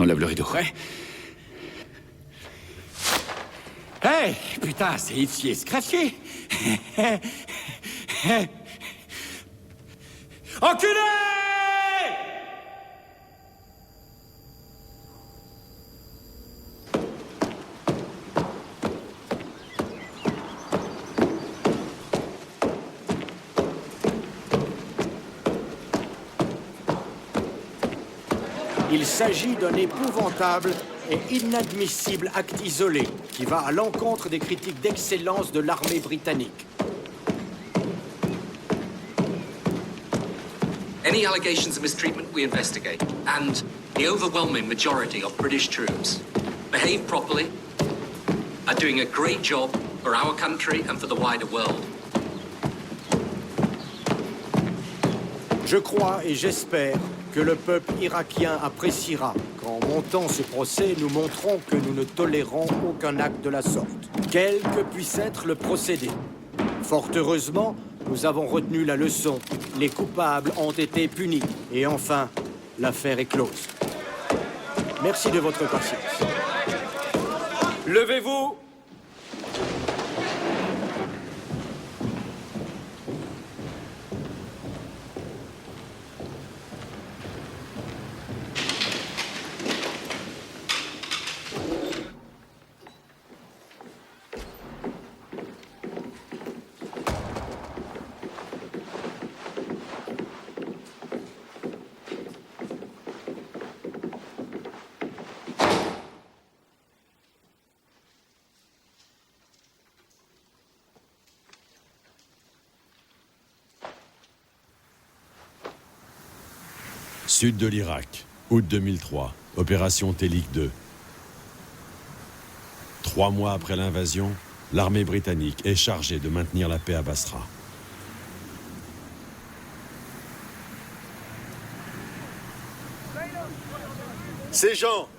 Enlève le rideau. Ouais. Hey, putain, c'est itchy et scratché. Enculé! Il s'agit d'un épouvantable et inadmissible acte isolé qui va à l'encontre des critiques d'excellence de l'armée britannique. Any allegations of mistreatment, we investigate. And the overwhelming majority of British troops behave properly, are doing a great job for our country and for the wider world. Je crois et j'espère que le peuple irakien appréciera qu'en montant ce procès, nous montrons que nous ne tolérons aucun acte de la sorte, quel que puisse être le procédé. Fort heureusement, nous avons retenu la leçon. Les coupables ont été punis. Et enfin, l'affaire est close. Merci de votre patience. Levez-vous! Sud de l'Irak, août 2003, opération Télic 2. 3 mois après l'invasion, l'armée britannique est chargée de maintenir la paix à Basra. Ces gens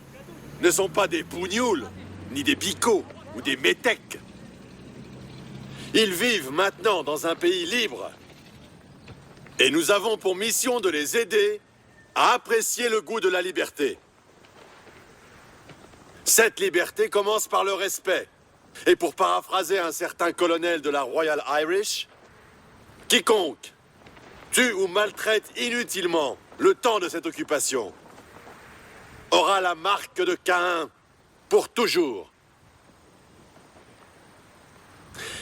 ne sont pas des bougnoules, ni des bicots, ou des métèques. Ils vivent maintenant dans un pays libre. Et nous avons pour mission de les aider à apprécier le goût de la liberté. Cette liberté commence par le respect. Et pour paraphraser un certain colonel de la Royal Irish, quiconque tue ou maltraite inutilement le temps de cette occupation aura la marque de Caïn pour toujours.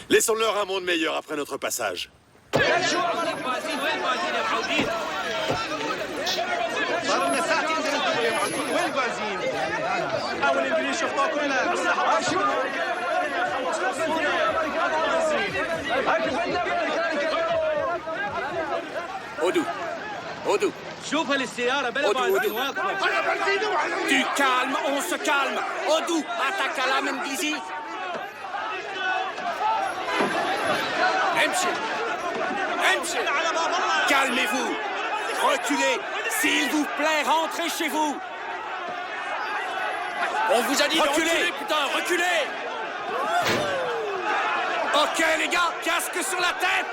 Laissons-leur un monde meilleur après notre passage. Odou. Odou. Du calme, on se calme. Odou, attaque à la Mendizi. Calmez-vous. Reculez. S'il vous plaît, rentrez chez vous. On vous a dit de reculer, putain, reculez. Ok, les gars, casque sur la tête.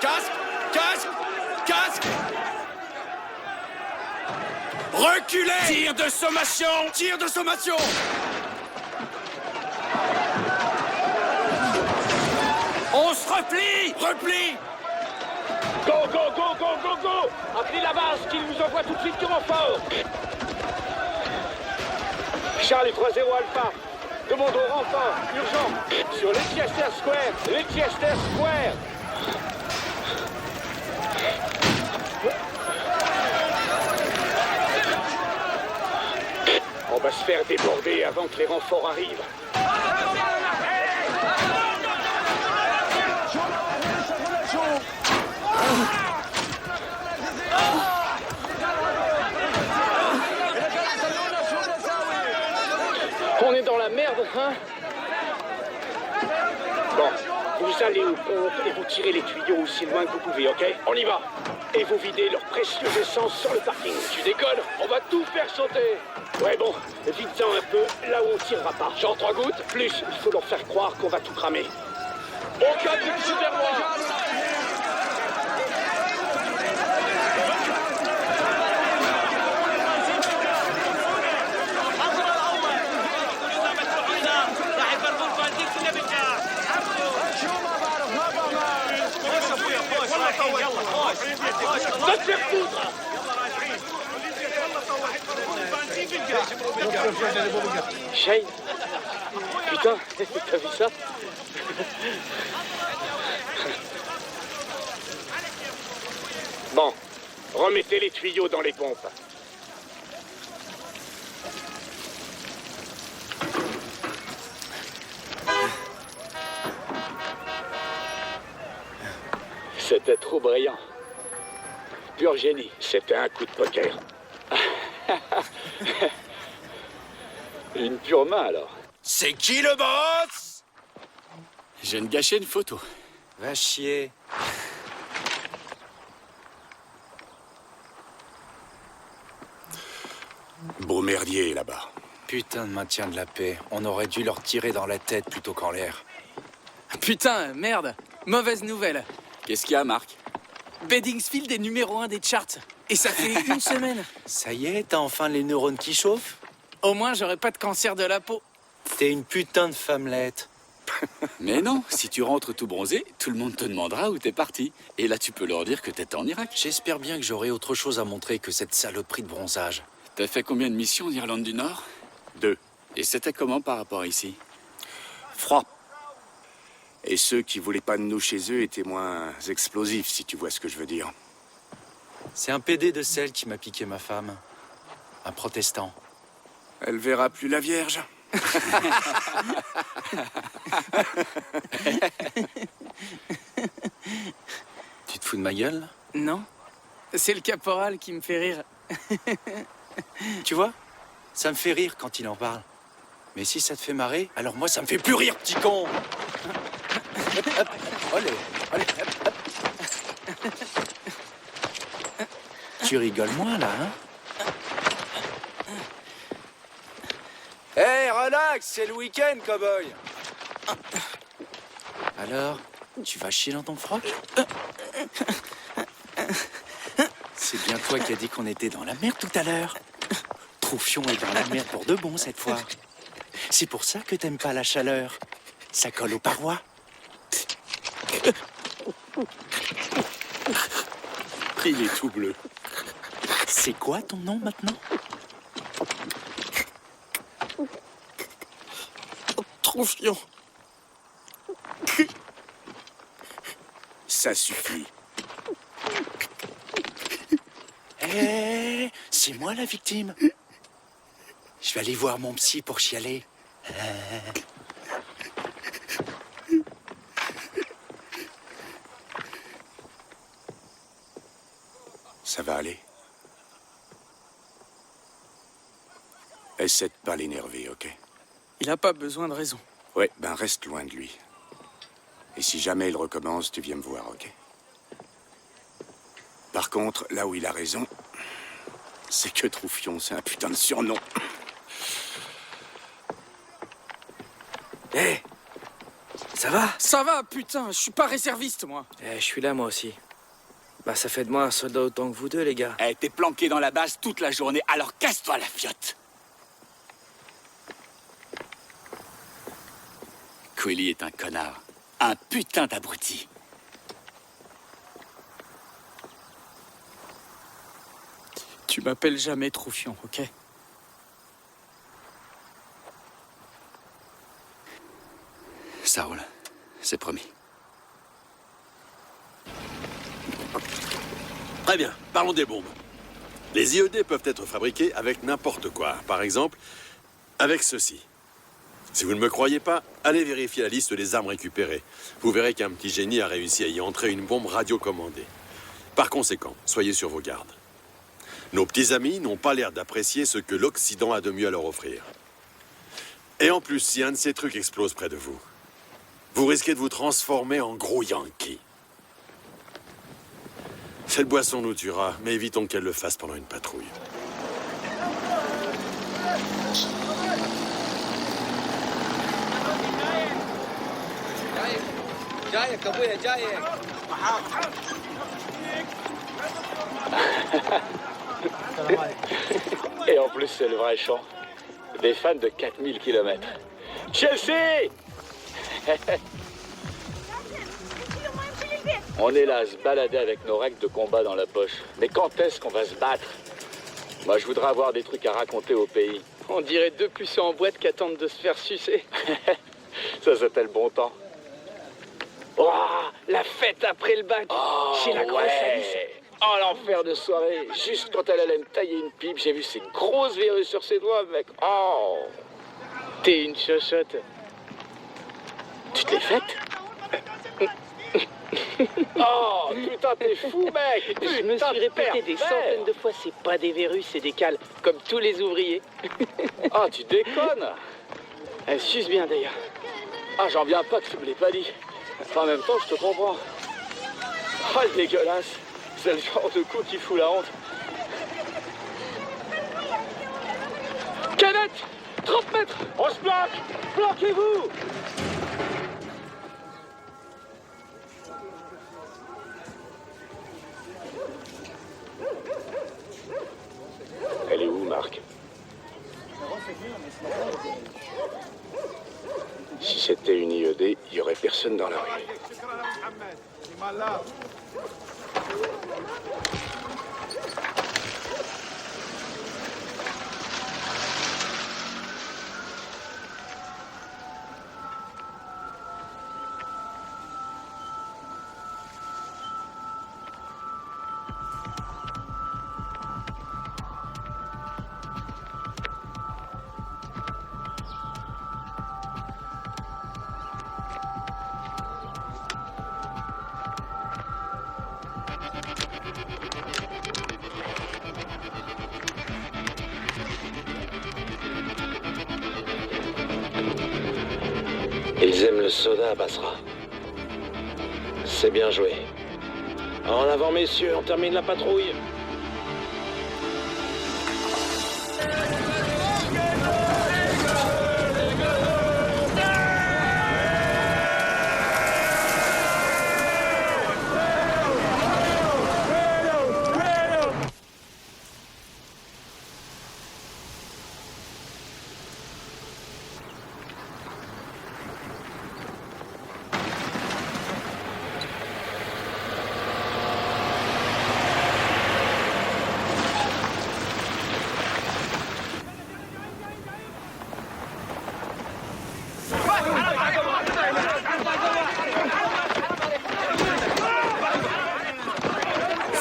Casque, casque, casque. Reculez. Tir de sommation. Tir de sommation. On se replie. Replie. Go, go, go, go, go, go. Appelez la base, qu'il nous envoie tout de suite du renfort. Charlie 3-0 Alpha. Demande au renfort, urgent. Sur Leicester Square. Leicester Square. On va se faire déborder avant que les renforts arrivent. On est dans la merde, hein? Bon, vous allez au pompe et vous tirez les tuyaux aussi loin que vous pouvez, ok? On y va. Et vous videz leur précieuse essence sur le parking. Tu déconnes? On va tout faire sauter. Ouais, bon, vite-en un peu, là où on tirera pas. Genre 3 gouttes? Plus, il faut leur faire croire qu'on va tout cramer. Aucun doute vers moi. Va te faire foutre! Shane? Putain, t'as vu ça? Bon, remettez les tuyaux dans les pompes. C'était trop brillant. Pur génie. C'était un coup de poker. Une pure main, alors. C'est qui le boss? Je viens de gâcher une photo. Va chier. Beau merdier, là-bas. Putain de maintien de la paix. On aurait dû leur tirer dans la tête plutôt qu'en l'air. Putain, merde. Mauvaise nouvelle. Qu'est-ce qu'il y a, Marc? Beddingsfield est numéro 1 des charts. Et ça fait une semaine. Ça y est, t'as enfin les neurones qui chauffent? Au moins, j'aurai pas de cancer de la peau. T'es une putain de femmelette. Mais non, si tu rentres tout bronzé, tout le monde te demandera où t'es parti. Et là, tu peux leur dire que t'étais en Irak. J'espère bien que j'aurai autre chose à montrer que cette saloperie de bronzage. T'as fait combien de missions en Irlande du Nord? 2. Et c'était comment par rapport à ici? Froid. Et ceux qui voulaient pas de nous chez eux étaient moins explosifs, si tu vois ce que je veux dire. C'est un PD de celle qui m'a piqué ma femme. Un protestant. Elle verra plus la Vierge. Tu te fous de ma gueule, là? Non. C'est le caporal qui me fait rire. Tu vois? Ça me fait rire quand il en parle. Mais si ça te fait marrer, alors moi ça me fait plus rire, petit con. Hop, hop. Allez, allez, hop, hop. Tu rigoles moins là, hein? Hé, hey, relax, c'est le week-end, cowboy. Alors, tu vas chier dans ton froc? C'est bien toi qui as dit qu'on était dans la mer tout à l'heure. Troufion est dans la mer pour de bon cette fois. C'est pour ça que t'aimes pas la chaleur. Ça colle aux parois. Il est tout bleu. C'est quoi ton nom maintenant? Troufion. Ça suffit. Hé, c'est moi la victime. Je vais aller voir mon psy pour chialer. Ça va aller. Essaie de pas l'énerver, ok? Il a pas besoin de raison. Ouais, ben reste loin de lui. Et si jamais il recommence, tu viens me voir, ok? Par contre, là où il a raison, c'est que Troufion, c'est un putain de surnom. Hé, ça va? Ça va, putain, je suis pas réserviste, moi. Je suis là, moi aussi. Bah, ça fait de moi un soldat autant que vous deux, les gars. Eh, t'es planqué dans la base toute la journée, alors casse-toi la fiotte. Quilly est un connard. Un putain d'abruti. Tu m'appelles jamais Troufion, ok? Ça roule. C'est promis. Très bien, parlons des bombes. Les IED peuvent être fabriqués avec n'importe quoi. Par exemple, avec ceci. Si vous ne me croyez pas, allez vérifier la liste des armes récupérées. Vous verrez qu'un petit génie a réussi à y entrer une bombe radiocommandée. Par conséquent, soyez sur vos gardes. Nos petits amis n'ont pas l'air d'apprécier ce que l'Occident a de mieux à leur offrir. Et en plus, si un de ces trucs explose près de vous, vous risquez de vous transformer en gros Yankee. Cette boisson nous tuera, mais évitons qu'elle le fasse pendant une patrouille. Et en plus, c'est le vrai chant. Des fans de 4000 km. Chelsea! On est là à se balader avec nos règles de combat dans la poche. Mais quand est-ce qu'on va se battre? Moi, je voudrais avoir des trucs à raconter au pays. On dirait deux puceaux en boîte qui attendent de se faire sucer. Ça, c'était le bon temps. Oh, la fête après le bac. Chez la grosse Alice. Oh, l'enfer de soirée. Juste quand elle allait me tailler une pipe, j'ai vu ces grosses verrues sur ses doigts, mec. Oh. T'es une chochotte. Tu te l'es faite? Oh, putain, t'es fou, mec. Je me suis répété des centaines de fois, c'est pas des verrues, c'est des cales, comme tous les ouvriers. Ah, tu déconnes. Elle suce bien d'ailleurs. Ah, j'en viens pas que tu me l'aies pas dit. Enfin, en même temps, je te comprends. Ah, le dégueulasse. C'est le genre de coup qui fout la honte. Canette, 30 mètres. On se bloque. Bloquez-vous. Elle est où, Marc? Si c'était une IED, il n'y aurait personne dans la rue. Ils aiment le soda à Basra. C'est bien joué. En avant, messieurs, on termine la patrouille.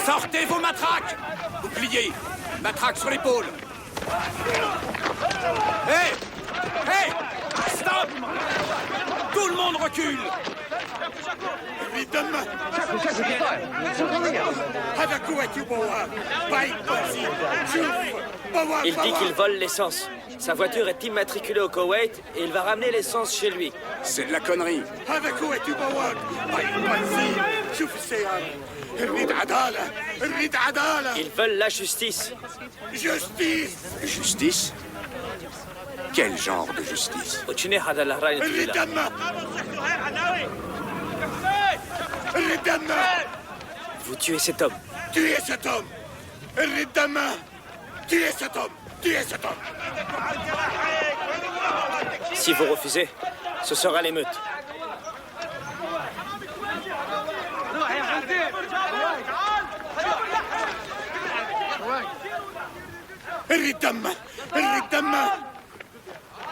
Sortez vos matraques! Bouclier! Matraque sur l'épaule! Hé! Hé! Stop! Tout le monde recule! Il dit qu'il vole l'essence. Sa voiture est immatriculée au Koweït et il va ramener l'essence chez lui. C'est de la connerie. Ils veulent la justice. Justice? Quel genre de justice? Vous tuez cet homme. Tuez cet homme! Tuez cet homme! Tuez cet homme! Si vous refusez, ce sera l'émeute.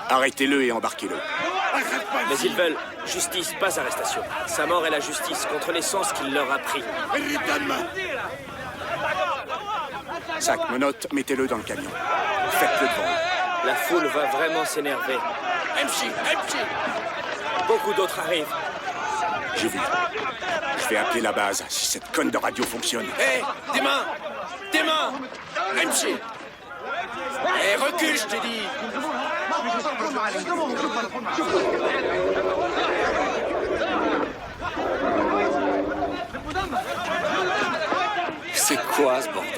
Arrêtez-le et embarquez-le. Mais ils veulent justice, pas arrestation. Sa mort est la justice contre l'essence qu'il leur a pris. Sac, menottes, mettez-le dans le camion. Faites-le devant eux. La foule va vraiment s'énerver. Beaucoup d'autres arrivent. J'ai vu. Je vais appeler la base si cette conne de radio fonctionne. Hé, tes mains! Tes mains! Emchi! Hé, recule, je t'ai dit! C'est quoi ce bordel?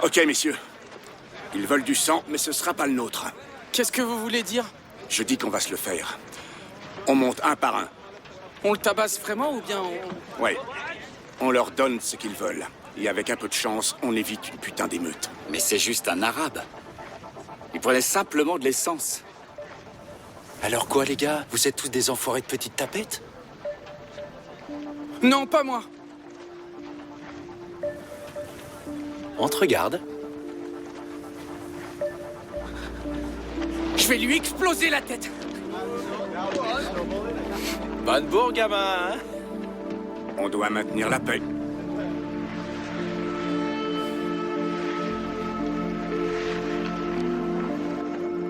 Ok, messieurs. Ils veulent du sang, mais ce sera pas le nôtre. Qu'est-ce que vous voulez dire? Je dis qu'on va se le faire. On monte un par un. On le tabasse vraiment ou bien on... Ouais. On leur donne ce qu'ils veulent. Et avec un peu de chance, on évite une putain d'émeute. Mais c'est juste un arabe. Il prenait simplement de l'essence. Alors quoi, les gars? Vous êtes tous des enfoirés de petites tapettes? Non, pas moi. On te regarde. Je vais lui exploser la tête. Bonne bourre, gamin, hein? On doit maintenir la paix.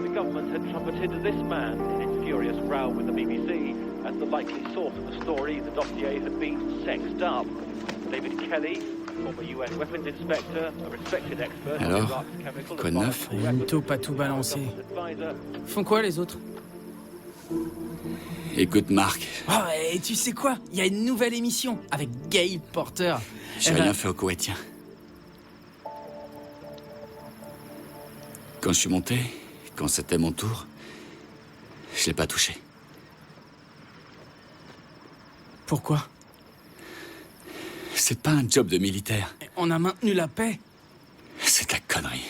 The government had trumpeted this man in its furious row with the BBC as the likely source of the story. The dossier had been sexed up. David Kelly, former US weapons inspector, a respected expert on Alors, Iraq's chemical quoi de neuf? Une taupe à tout balancer. Font quoi les autres? Écoute, Marc, Oh, et tu sais quoi? Il y a une nouvelle émission avec Gail Porter. j'ai rien fait aux Koweïtiens. Quand je suis monté, quand c'était mon tour, je l'ai pas touché. Pourquoi? C'est pas un job de militaire. On a maintenu la paix. C'est de la connerie.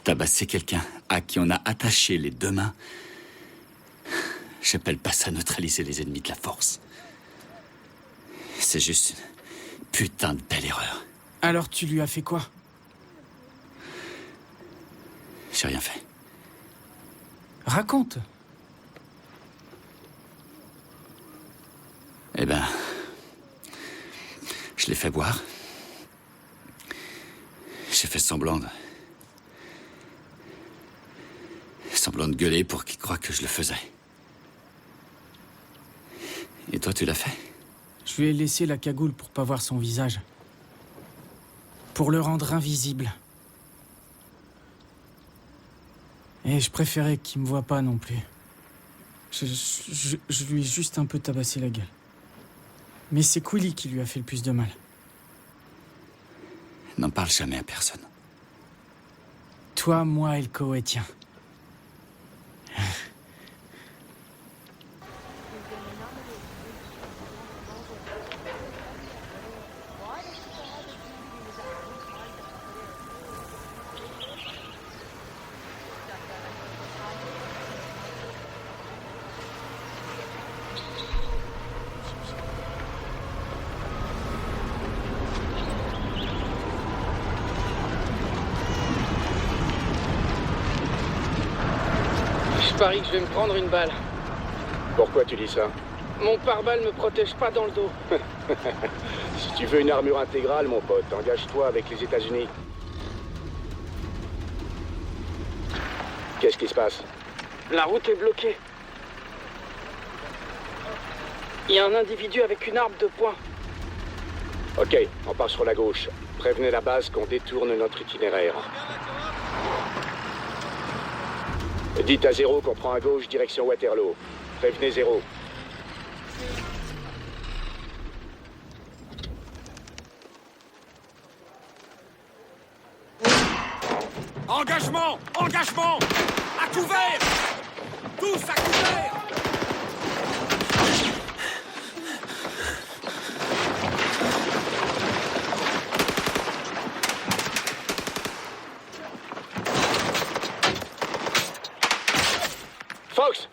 Tabasser quelqu'un à qui on a attaché les deux mains, j'appelle pas ça neutraliser les ennemis de la force. C'est juste une putain de belle erreur. Alors tu lui as fait quoi? J'ai rien fait. Raconte. Eh ben, je l'ai fait boire. J'ai fait semblant de gueuler pour qu'il croie que je le faisais. Et toi, tu l'as fait? Je lui ai laissé la cagoule pour pas voir son visage. Pour le rendre invisible. Et je préférais qu'il me voie pas non plus. Je lui ai juste un peu tabassé la gueule. Mais c'est Quilly qui lui a fait le plus de mal. N'en parle jamais à personne. Toi, moi et le Koweïtien. Je parie que je vais me prendre une balle. Pourquoi tu dis ça? Mon pare-balles me protège pas dans le dos. Si tu veux une armure intégrale, mon pote, engage-toi avec les États-Unis. Qu'est-ce qui se passe? La route est bloquée. Il y a un individu avec une arme de poing. Ok, on part sur la gauche. Prévenez la base qu'on détourne notre itinéraire. Dites à Zéro qu'on prend à gauche direction Waterloo. Prévenez Zéro. Engagement! Engagement! À couvert! Tous à couvert! Fox!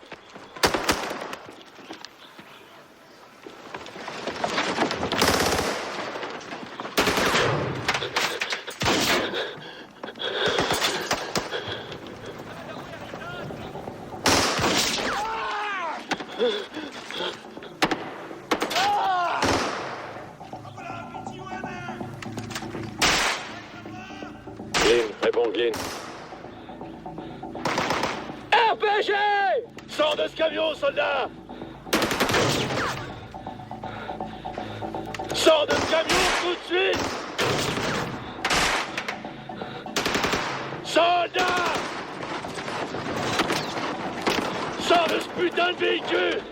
Glynn, réponds Glynn. RPG! Sors de ce camion, soldat! Sors de ce camion tout de suite! Soldat! Sors de ce putain de véhicule!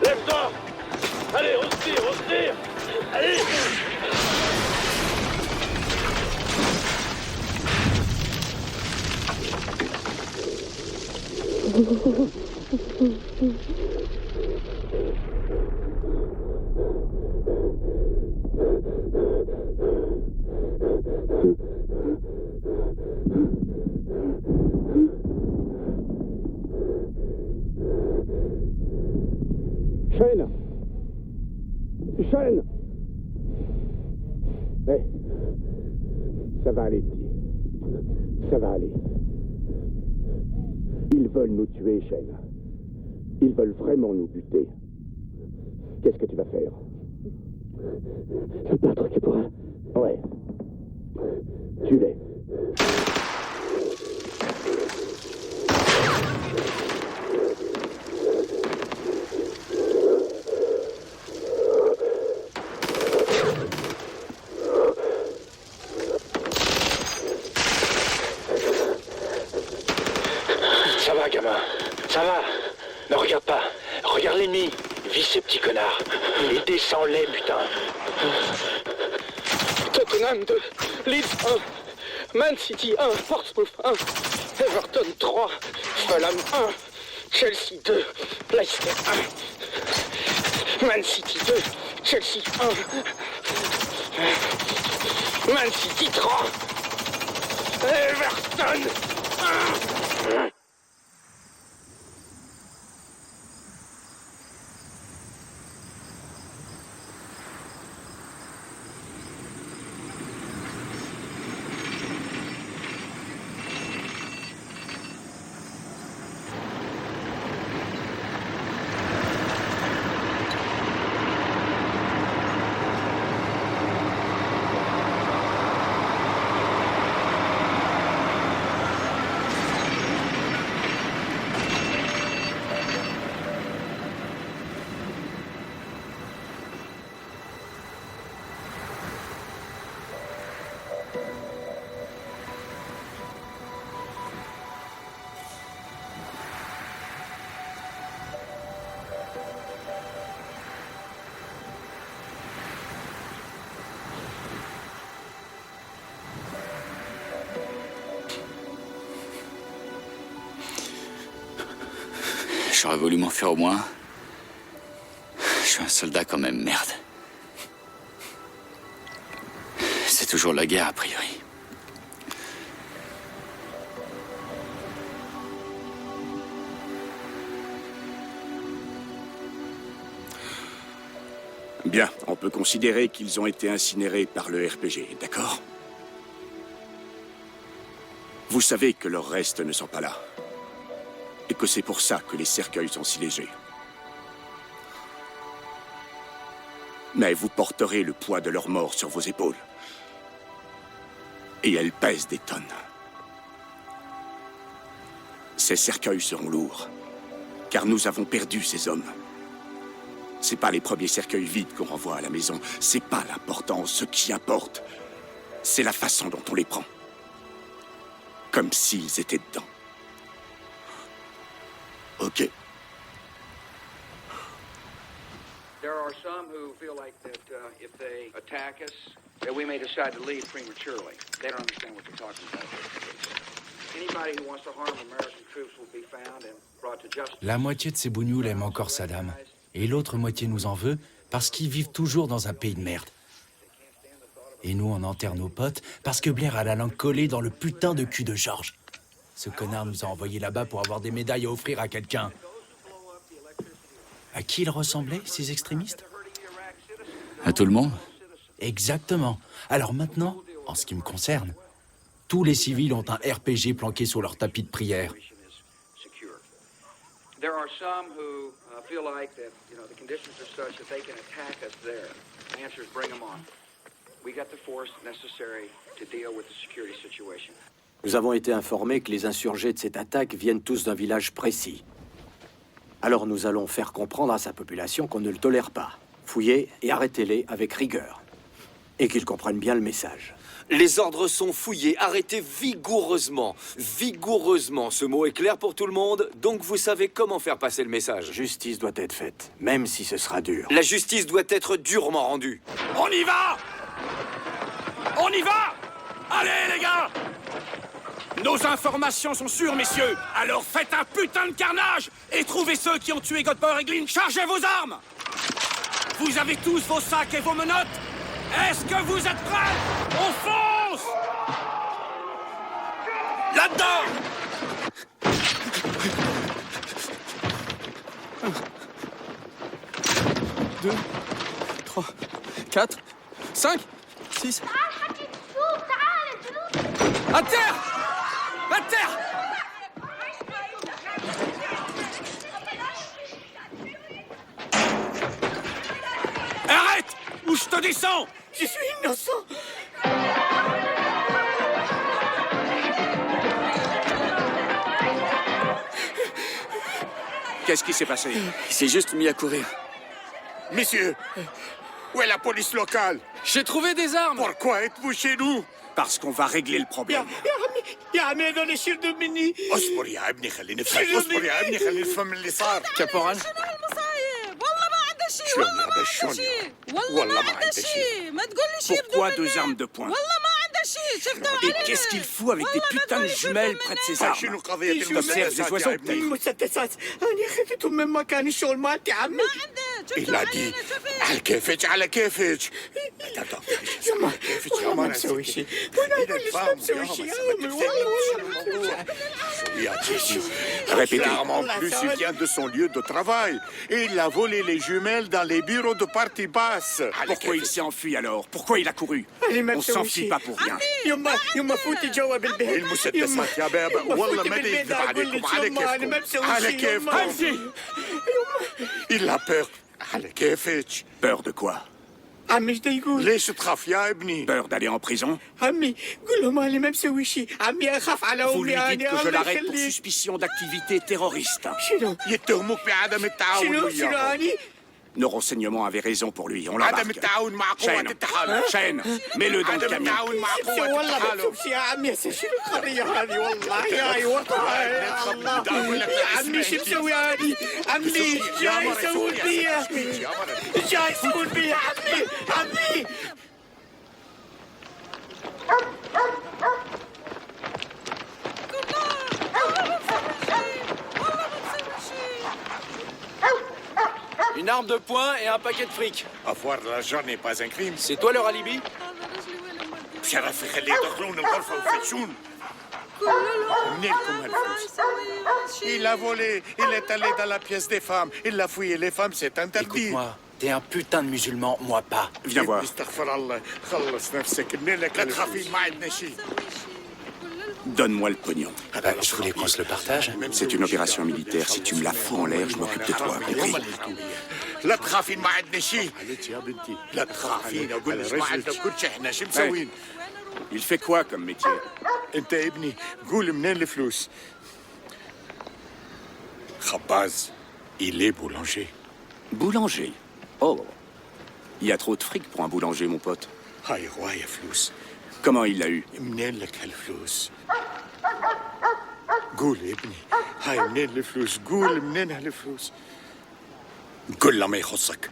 Lève-toi! Allez, on se tire, on se tire! Allez! Shane! Shane! Eh, ça va aller, petit. Ça va aller. Ils veulent nous tuer, Shane. Ils veulent vraiment nous buter. Qu'est-ce que tu vas faire? Je vais pas truquer pour un... Ouais. Tue-les. Ça va, gamin. Ça va. Ne regarde pas. Regarde l'ennemi. Vise ces petits connards. Et descends-les, putain. Tottenham 2, Leeds 1, Man City 1, Portsmouth 1, Everton 3, Fulham 1, Chelsea 2, Leicester 1, Man City 2, Chelsea 1, Man City 3, Everton 1. J'aurais voulu m'en faire au moins. Je suis un soldat quand même, merde. C'est toujours la guerre, a priori. Bien, on peut considérer qu'ils ont été incinérés par le RPG, d'accord? Vous savez que leurs restes ne sont pas là. Et que c'est pour ça que les cercueils sont si légers. Mais vous porterez le poids de leur mort sur vos épaules. Et elles pèsent des tonnes. Ces cercueils seront lourds, car nous avons perdu ces hommes. C'est pas les premiers cercueils vides qu'on renvoie à la maison. C'est pas l'important. Ce qui importe, c'est la façon dont on les prend. Comme s'ils étaient dedans. Ok. There are some who feel like that if they attack us, that we may decide to leave prematurely. They don't understand what they're talking about. Anybody who wants to harm American troops will be found and brought to justice. La moitié de ces bougnoules aiment encore Saddam. Et l'autre moitié nous en veut parce qu'ils vivent toujours dans un pays de merde. Et nous, on enterre nos potes parce que Blair a la langue collée dans le putain de cul de George. Ce connard nous a envoyés là-bas pour avoir des médailles à offrir à quelqu'un. À qui ils ressemblaient, ces extrémistes? À tout le monde? Exactement. Alors maintenant, en ce qui me concerne, tous les civils ont un RPG planqué sous leur tapis de prière. There are some who feel like that, the conditions are such that they can attack us there. The answer is bring them on. We got the force necessary to deal with the security situation. Nous avons été informés que les insurgés de cette attaque viennent tous d'un village précis. Alors nous allons faire comprendre à sa population qu'on ne le tolère pas. Fouillez et arrêtez-les avec rigueur. Et qu'ils comprennent bien le message. Les ordres sont fouillés, arrêtez vigoureusement. Vigoureusement, ce mot est clair pour tout le monde, donc vous savez comment faire passer le message. Justice doit être faite, même si ce sera dur. La justice doit être durement rendue. On y va! On y va! Allez, les gars! Nos informations sont sûres, messieurs. Alors faites un putain de carnage et trouvez ceux qui ont tué Godpower et Glynn. Chargez vos armes. Vous avez tous vos sacs et vos menottes. Est-ce que vous êtes prêts? On fonce! Là-dedans! 2, 3, 4, 5, 6. À terre! À terre! Arrête! Ou je te descends! Je suis innocent. Qu'est-ce qui s'est passé? Il s'est juste mis à courir. Messieurs, où est la police locale? J'ai trouvé des armes. Pourquoi êtes-vous chez nous? Parce qu'on va régler le problème. يا عمي هذول يشردوا مني. اصبر يا ابني خليني افهم. اصبر يا ابني خليني افهم اللي صار. كابورال. والله ما عنده شيء. والله ما عنده شيء. والله ما عنده شيء. ما تقول لي شيء. Pourquoi deux armes de poing? والله ما عنده شيء. شفتها Et qu'est-ce qu'il fout avec des putains de jumelles près de ses armes? شنو قضية T'observes des oiseaux peut-être? المسدسات أنا أخذتهم من مكان الشغل مالتي عمي. إلا دي على كيفك على كيفك. يما والله ما مسوي شيء. وانا اقول لك ما مسوي شيء يا امي والله. Répétez. En plus, il vient de son lieu de travail. Et il a volé les jumelles dans les bureaux de partie basse. Pourquoi il s'est enfui alors? Pourquoi il a couru? On s'enfuit pas pour rien. يما فوتي جوا بالبيت. المسدسات يا بابا والله ما يكذب عليكم على كيفكم. على كيفكم. Il a peur. على كيفك. Peur de quoi? عمي ايش يقول؟ ليش تخاف يا ابني؟ Peur d'aller en prison? عمي قول لهم انا ما مسوي شيء. عمي اخاف على Vous lui امي dites que je الله l'arrête pour يخليك. suspicion d'activité terroriste. شنو؟ يتهموك بعدم التعاون شنو وياهم. أني؟ Nos renseignements avaient raison pour lui. On عدم l'embarque. التعاون مع قوة Chaîne. التحالف. Chaîne. Mets-le dans le عدم camion. التعاون مع قوة والله ما التحالف. تمشي يا عمي شنو القضية هذه والله يا ورطة يا الله. عمي شو مسوي هذه؟ عمي جاي يسوون فيها. جاي يسوون فيها عمي عمي. Une arme de poing et un paquet de fric. Avoir de l'argent n'est pas un crime. C'est toi leur alibi? بشرف يخليه يدخلون الغرفة ويفتشون. منينكم هالفلوس؟ Il a volé. Il est allé dans la pièce des femmes. Il a fouillé les femmes, c'est interdit. Écoute-moi, t'es un putain de musulman, moi pas. Viens voir. استغفر الله. خلص نفسك. منين لك لا تخافين ما عندنا شيء. Donne-moi le pognon. Je voulais qu'on se le partage. C'est une opération militaire. Si tu me la fous en l'air, je m'occupe de toi. Compris? لا تخافين ما عندنا شيء. لا تخافين اقول لك ما عندنا كل شيء. احنا شو مسوين؟ Il fait quoi comme métier? انت ابني قول منين الفلوس؟ خباز. Il est boulanger. Boulanger? Oh. Il y a trop de fric pour un boulanger, mon pote. هاي هواية فلوس. Comment il l'a eu? منين لك هالفلوس؟ قول يا ابني هاي منين الفلوس؟ قول منين هالفلوس؟ قول له ما يخصك.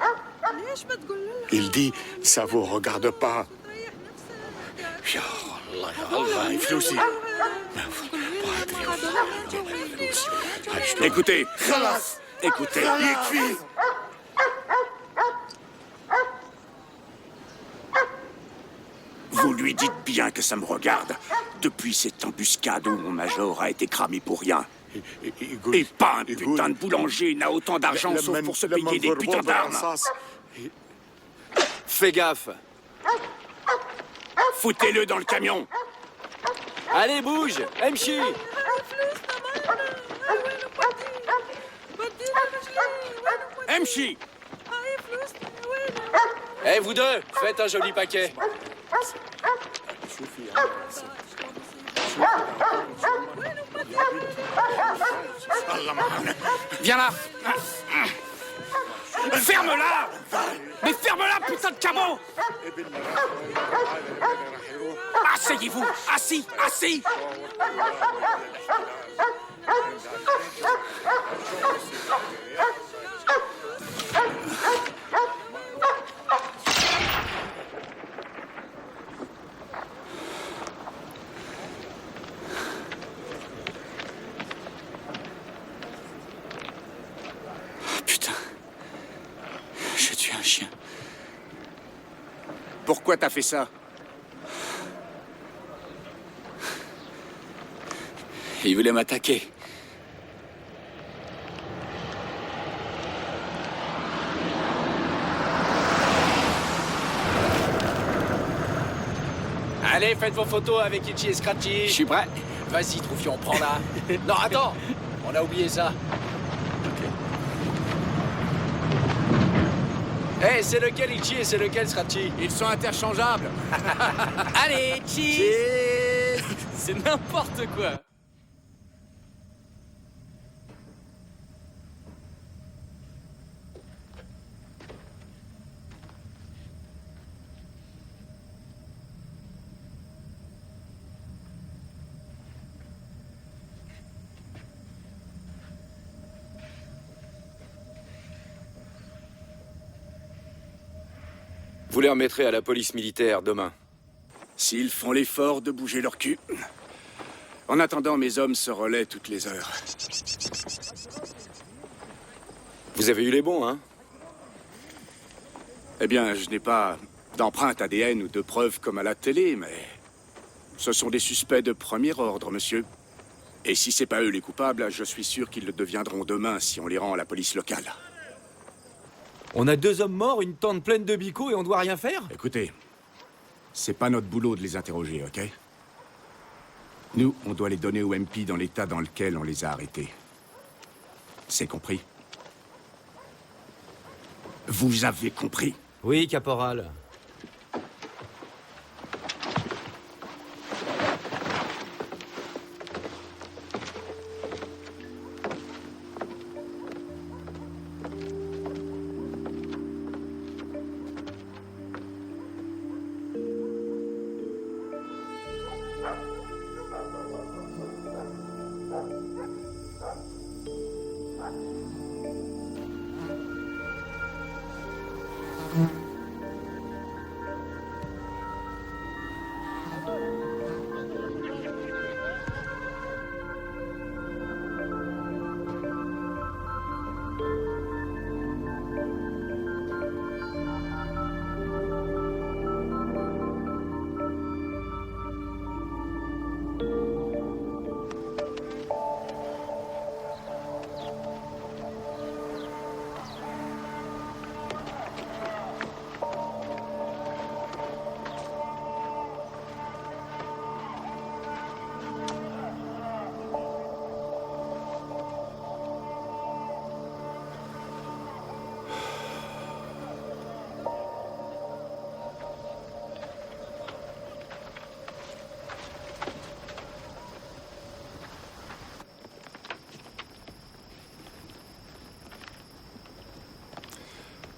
ليش ما تقول له؟ Il dit ça vous regarde pas. يا الله يا الله هاي فلوسي. Écoutez. خلاص. Écoutez. يكفي. Vous lui dites bien que ça me regarde. Depuis cette embuscade où mon major a été cramé pour rien. Et pas un putain de boulanger n'a autant d'argent sauf pour se payer des putains d'armes. Fais gaffe. Foutez-le dans le camion. Allez, bouge. Emchi. Emchi. Eh, vous deux, faites un joli paquet. Viens là. Ferme-la. Mais ferme-la, putain de cabot. Asseyez-vous. Assis. Assis. Pourquoi t'as fait ça? Il voulait m'attaquer. Allez, faites vos photos avec Itchy et Scratchy. Je suis prêt. Vas-y, Troufion, prends-la. Non, attends, on a oublié ça. Hey, c'est lequel Itchy et c'est lequel Scratchy? Ils sont interchangeables. Allez, cheese. C'est n'importe quoi. Vous les remettrez à la police militaire demain. S'ils font l'effort de bouger leur cul. En attendant, mes hommes se relaient toutes les heures. Vous avez eu les bons, hein? Eh bien, je n'ai pas d'empreinte ADN ou de preuves comme à la télé, mais... ce sont des suspects de premier ordre, monsieur. Et si c'est pas eux les coupables, je suis sûr qu'ils le deviendront demain si on les rend à la police locale. On a 2 hommes morts, une tente pleine de bicots et on doit rien faire? Écoutez, c'est pas notre boulot de les interroger, ok? Nous, on doit les donner au MP dans l'état dans lequel on les a arrêtés. C'est compris? Vous avez compris? Oui, caporal.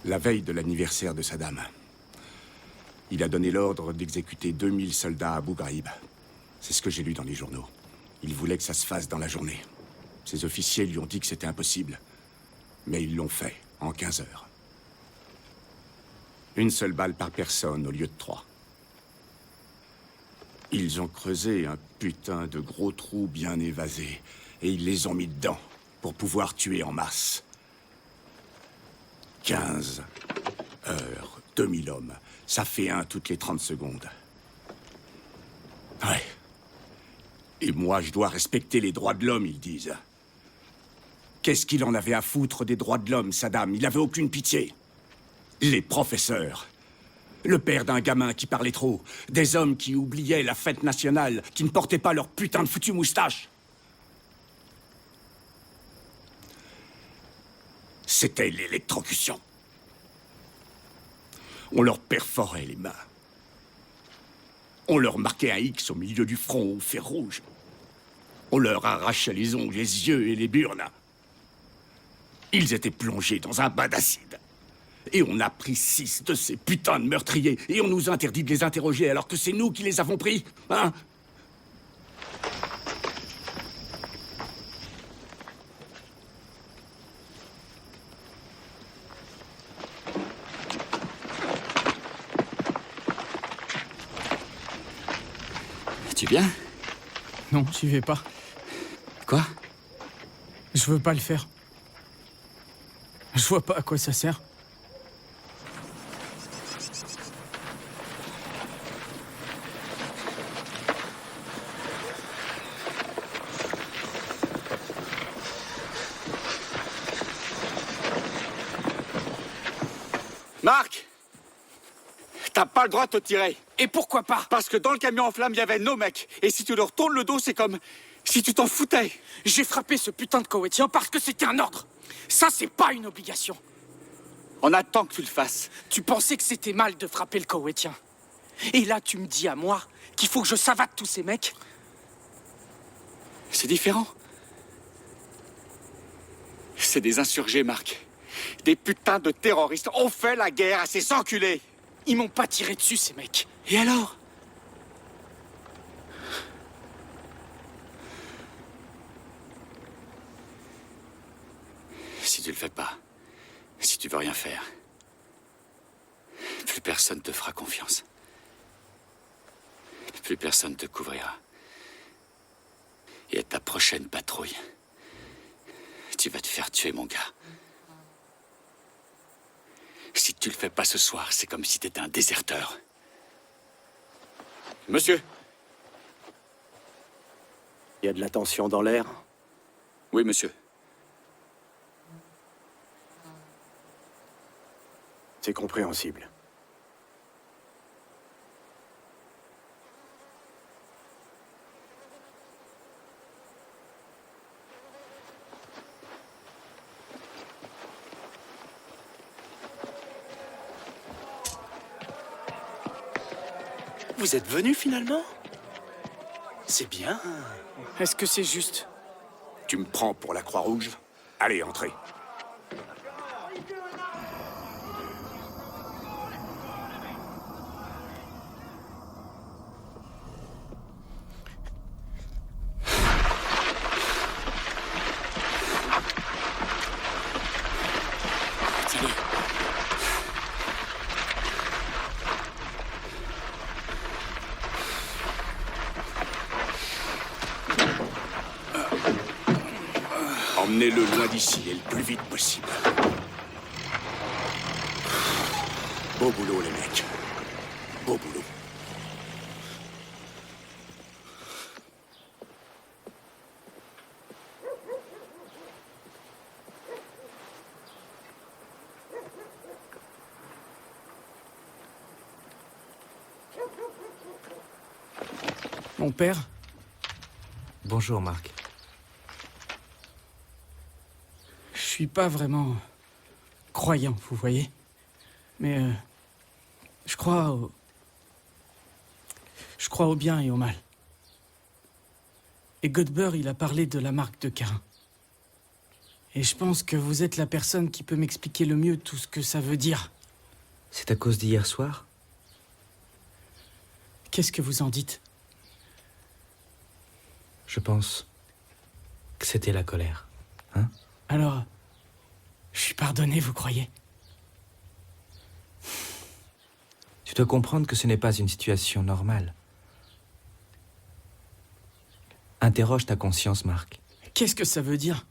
La veille de l'anniversaire de Saddam, il a donné l'ordre d'exécuter 2000 soldats à Abu Ghraib. C'est ce que j'ai lu dans les journaux. Il voulait que ça se fasse dans la journée. Ses officiers lui ont dit que c'était impossible. Mais ils l'ont fait, en 15 heures. Une seule balle par personne au lieu de 3. Ils ont creusé un putain de gros trou bien évasé. Et ils les ont mis dedans, pour pouvoir tuer en masse. 15 heures, 2000 hommes. Ça fait un toutes les 30 secondes. Ouais. Et moi, je dois respecter les droits de l'homme, ils disent. Qu'est-ce qu'il en avait à foutre des droits de l'homme, Saddam? Il avait aucune pitié. Les professeurs. Le père d'un gamin qui parlait trop. Des hommes qui oubliaient la fête nationale, qui ne portaient pas leur putain de foutue moustache. C'était l'électrocution. On leur perforait les mains. On leur marquait un X au milieu du front au fer rouge. On leur arrachait les ongles, les yeux et les burnes. Ils étaient plongés dans un bain d'acide. Et on a pris 6 de ces putains de meurtriers. Et on nous interdit de les interroger alors que c'est nous qui les avons pris. Hein? Tu viens? Non, j'y vais pas. Quoi? Je veux pas le faire. Je vois pas à quoi ça sert. Marc! T'as pas le droit de te tirer. Et pourquoi pas? Parce que dans le camion en flammes, il y avait nos mecs. Et si tu leur tournes le dos, c'est comme si tu t'en foutais. J'ai frappé ce putain de Koweïtien parce que c'était un ordre. Ça, c'est pas une obligation. On attend que tu le fasses. Tu pensais que c'était mal de frapper le Koweïtien. Et là, tu me dis à moi qu'il faut que je savate tous ces mecs? C'est différent. C'est des insurgés, Marc. Des putains de terroristes. On fait la guerre à ces enculés. Ils m'ont pas tiré dessus, ces mecs. Et alors? Si tu le fais pas, si tu veux rien faire, plus personne te fera confiance. Plus personne te couvrira. Et à ta prochaine patrouille, tu vas te faire tuer, mon gars. Si tu le fais pas ce soir, c'est comme si t'étais un déserteur. Monsieur? Il y a de la tension dans l'air. Oui, monsieur. C'est compréhensible. Vous êtes venu finalement? C'est bien. Est-ce que c'est juste? Tu me prends pour la Croix-Rouge? Allez, entrez. Emmenez-le loin d'ici et le plus vite possible. Beau boulot, les mecs. Beau boulot. Mon père? Bonjour, Marc. Je suis pas vraiment croyant, vous voyez. Mais je crois au bien et au mal. Et Godber, il a parlé de la marque de Caïn. Et je pense que vous êtes la personne qui peut m'expliquer le mieux tout ce que ça veut dire. C'est à cause d'hier soir? Qu'est-ce que vous en dites? Je pense que c'était la colère. Hein? Alors, je suis pardonné, vous croyez? Tu dois comprendre que ce n'est pas une situation normale. Interroge ta conscience, Marc. Qu'est-ce que ça veut dire?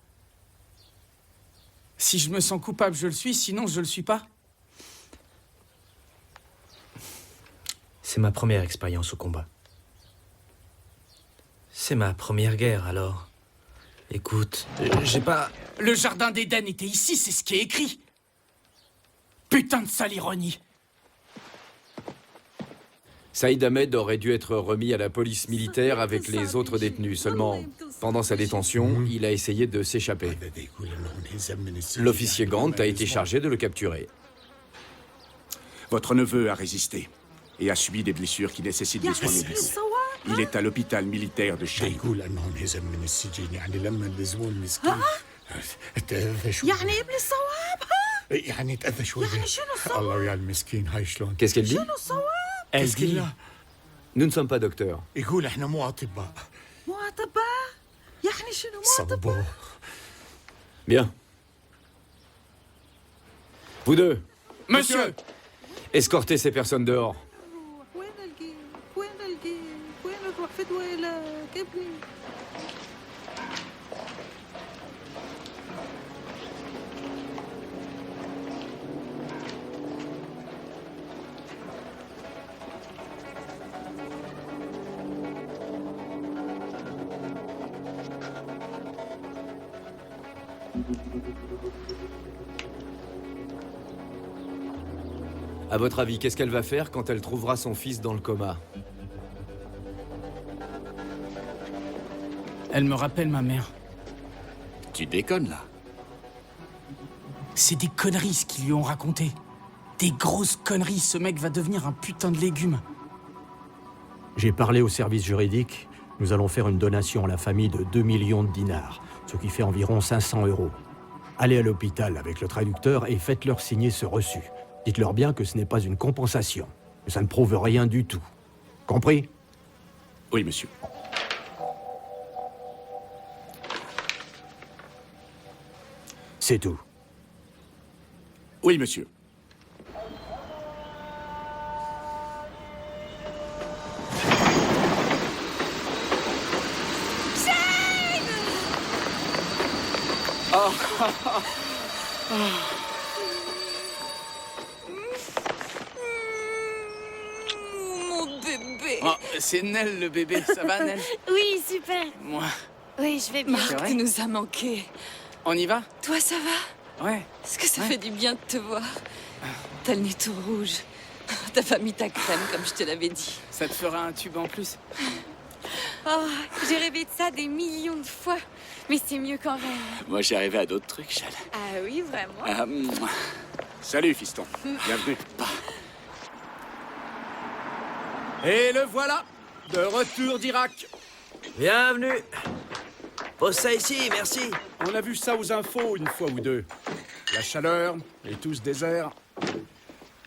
Si je me sens coupable, je le suis, sinon je le suis pas? C'est ma première expérience au combat. C'est ma première guerre, alors. Écoute, j'ai pas... Le jardin d'Éden était ici, c'est ce qui est écrit. Putain de sale ironie. Saïd Ahmed aurait dû être remis à la police militaire avec les autres détenus. Seulement, pendant sa détention, il a essayé de s'échapper. L'officier Grant a été chargé de le capturer. Votre neveu a résisté et a subi des blessures qui nécessitent des soins médicaux. Il est à l'hôpital militaire de Shaï. Qu'est-ce qu'elle dit? Elle dit... Nous ne sommes pas docteurs. Bien. Vous deux. Monsieur! Escortez ces personnes dehors. À votre avis, qu'est-ce qu'elle va faire quand elle trouvera son fils dans le coma? Elle me rappelle ma mère. Tu déconnes, là? C'est des conneries ce qu'ils lui ont raconté. Des grosses conneries, ce mec va devenir un putain de légume. J'ai parlé au service juridique. Nous allons faire une donation à la famille de 2 millions de dinars, ce qui fait environ 500 €. Allez à l'hôpital avec le traducteur et faites-leur signer ce reçu. Dites-leur bien que ce n'est pas une compensation, que ça ne prouve rien du tout. Compris? Oui, monsieur. C'est tout. Oui, monsieur. Mon bébé. Oh, c'est Nell le bébé, ça va Nell? Oui, super. Moi. Oui, je vais bien. C'est Marc, vrai tu nous as manqué. On y va? Toi, ça va? Ouais. Est-ce que ça Ouais. fait du bien de te voir? T'as le nez tout rouge. T'as pas mis ta crème comme je te l'avais dit. Ça te fera un tube en plus. Oh, j'ai rêvé de ça des millions de fois. Mais c'est mieux qu'en rêve. Moi, j'ai rêvé à d'autres trucs, Shell. Ah oui, vraiment? Salut, fiston. Bienvenue. Et le voilà, de retour d'Irak. Bienvenue. Pose ça ici, merci. On a vu ça aux infos une fois ou deux. La chaleur et tout ce désert.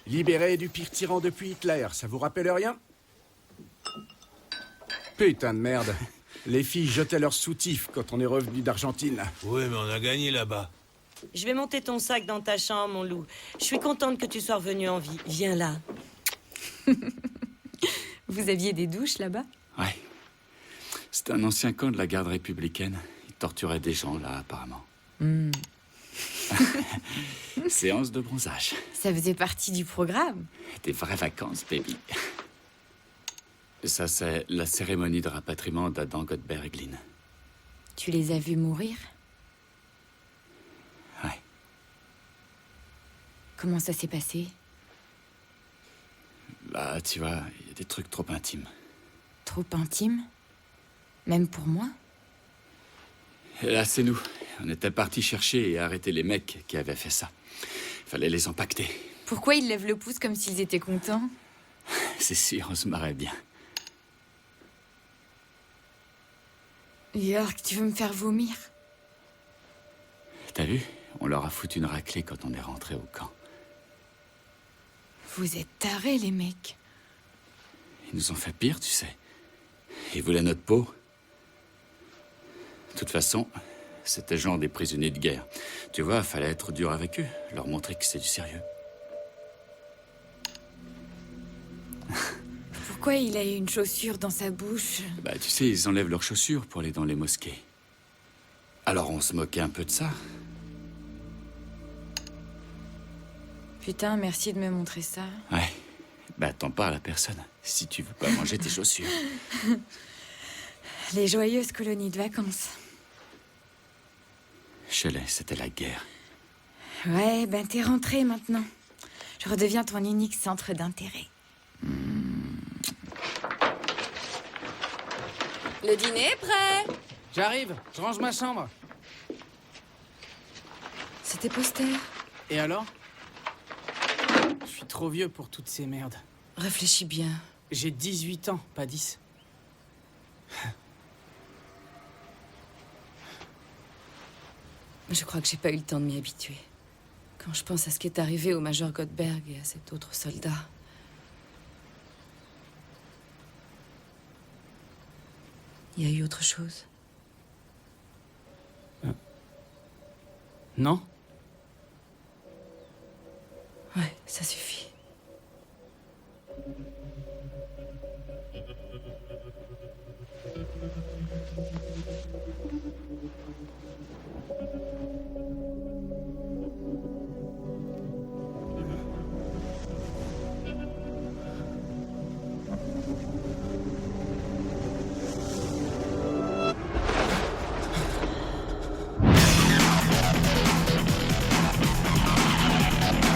Libéré du pire tyran depuis Hitler, ça vous rappelle rien? Putain de merde. Les filles jetaient leurs soutifs quand on est revenu d'Argentine. Oui, mais on a gagné là-bas. Je vais monter ton sac dans ta chambre, mon loup. Je suis contente que tu sois revenu en vie. Viens là. Vous aviez des douches là-bas? Ouais. C'est un ancien camp de la garde républicaine. Il torturait des gens, là, apparemment. Séance de bronzage. Ça faisait partie du programme. Des vraies vacances, baby. Ça, c'est la cérémonie de rapatriement d'Adam Godber-Eglin. Tu les as vus mourir? Ouais. Comment ça s'est passé? Bah, tu vois, il y a des trucs trop intimes. Trop intime? Même pour moi? Et là, c'est nous. On était partis chercher et arrêter les mecs qui avaient fait ça. Fallait les empaqueter. Pourquoi ils lèvent le pouce comme s'ils étaient contents? C'est sûr, on se marrait bien. York, tu veux me faire vomir? T'as vu? On leur a foutu une raclée quand on est rentré au camp. Vous êtes tarés, les mecs. Ils nous ont fait pire, tu sais. Ils voulaient notre peau. De toute façon, c'était genre des prisonniers de guerre. Tu vois, fallait être dur avec eux, leur montrer que c'est du sérieux. Pourquoi il a une chaussure dans sa bouche? Bah, tu sais, ils enlèvent leurs chaussures pour aller dans les mosquées. Alors on se moquait un peu de ça. Putain, merci de me montrer ça. Ouais. Bah, t'en parles à personne, si tu veux pas manger tes chaussures. Les joyeuses colonies de vacances. Shelley, c'était la guerre. Ouais, ben t'es rentré maintenant. Je redeviens ton unique centre d'intérêt. Le dîner est prêt. J'arrive, je range ma chambre. C'est tes posters. Et alors? Je suis trop vieux pour toutes ces merdes. Réfléchis bien. J'ai 18 ans, pas 10. Je crois que j'ai pas eu le temps de m'y habituer. Quand je pense à ce qui est arrivé au major Godberg et à cet autre soldat. Il y a eu autre chose? Non? Ouais, ça suffit.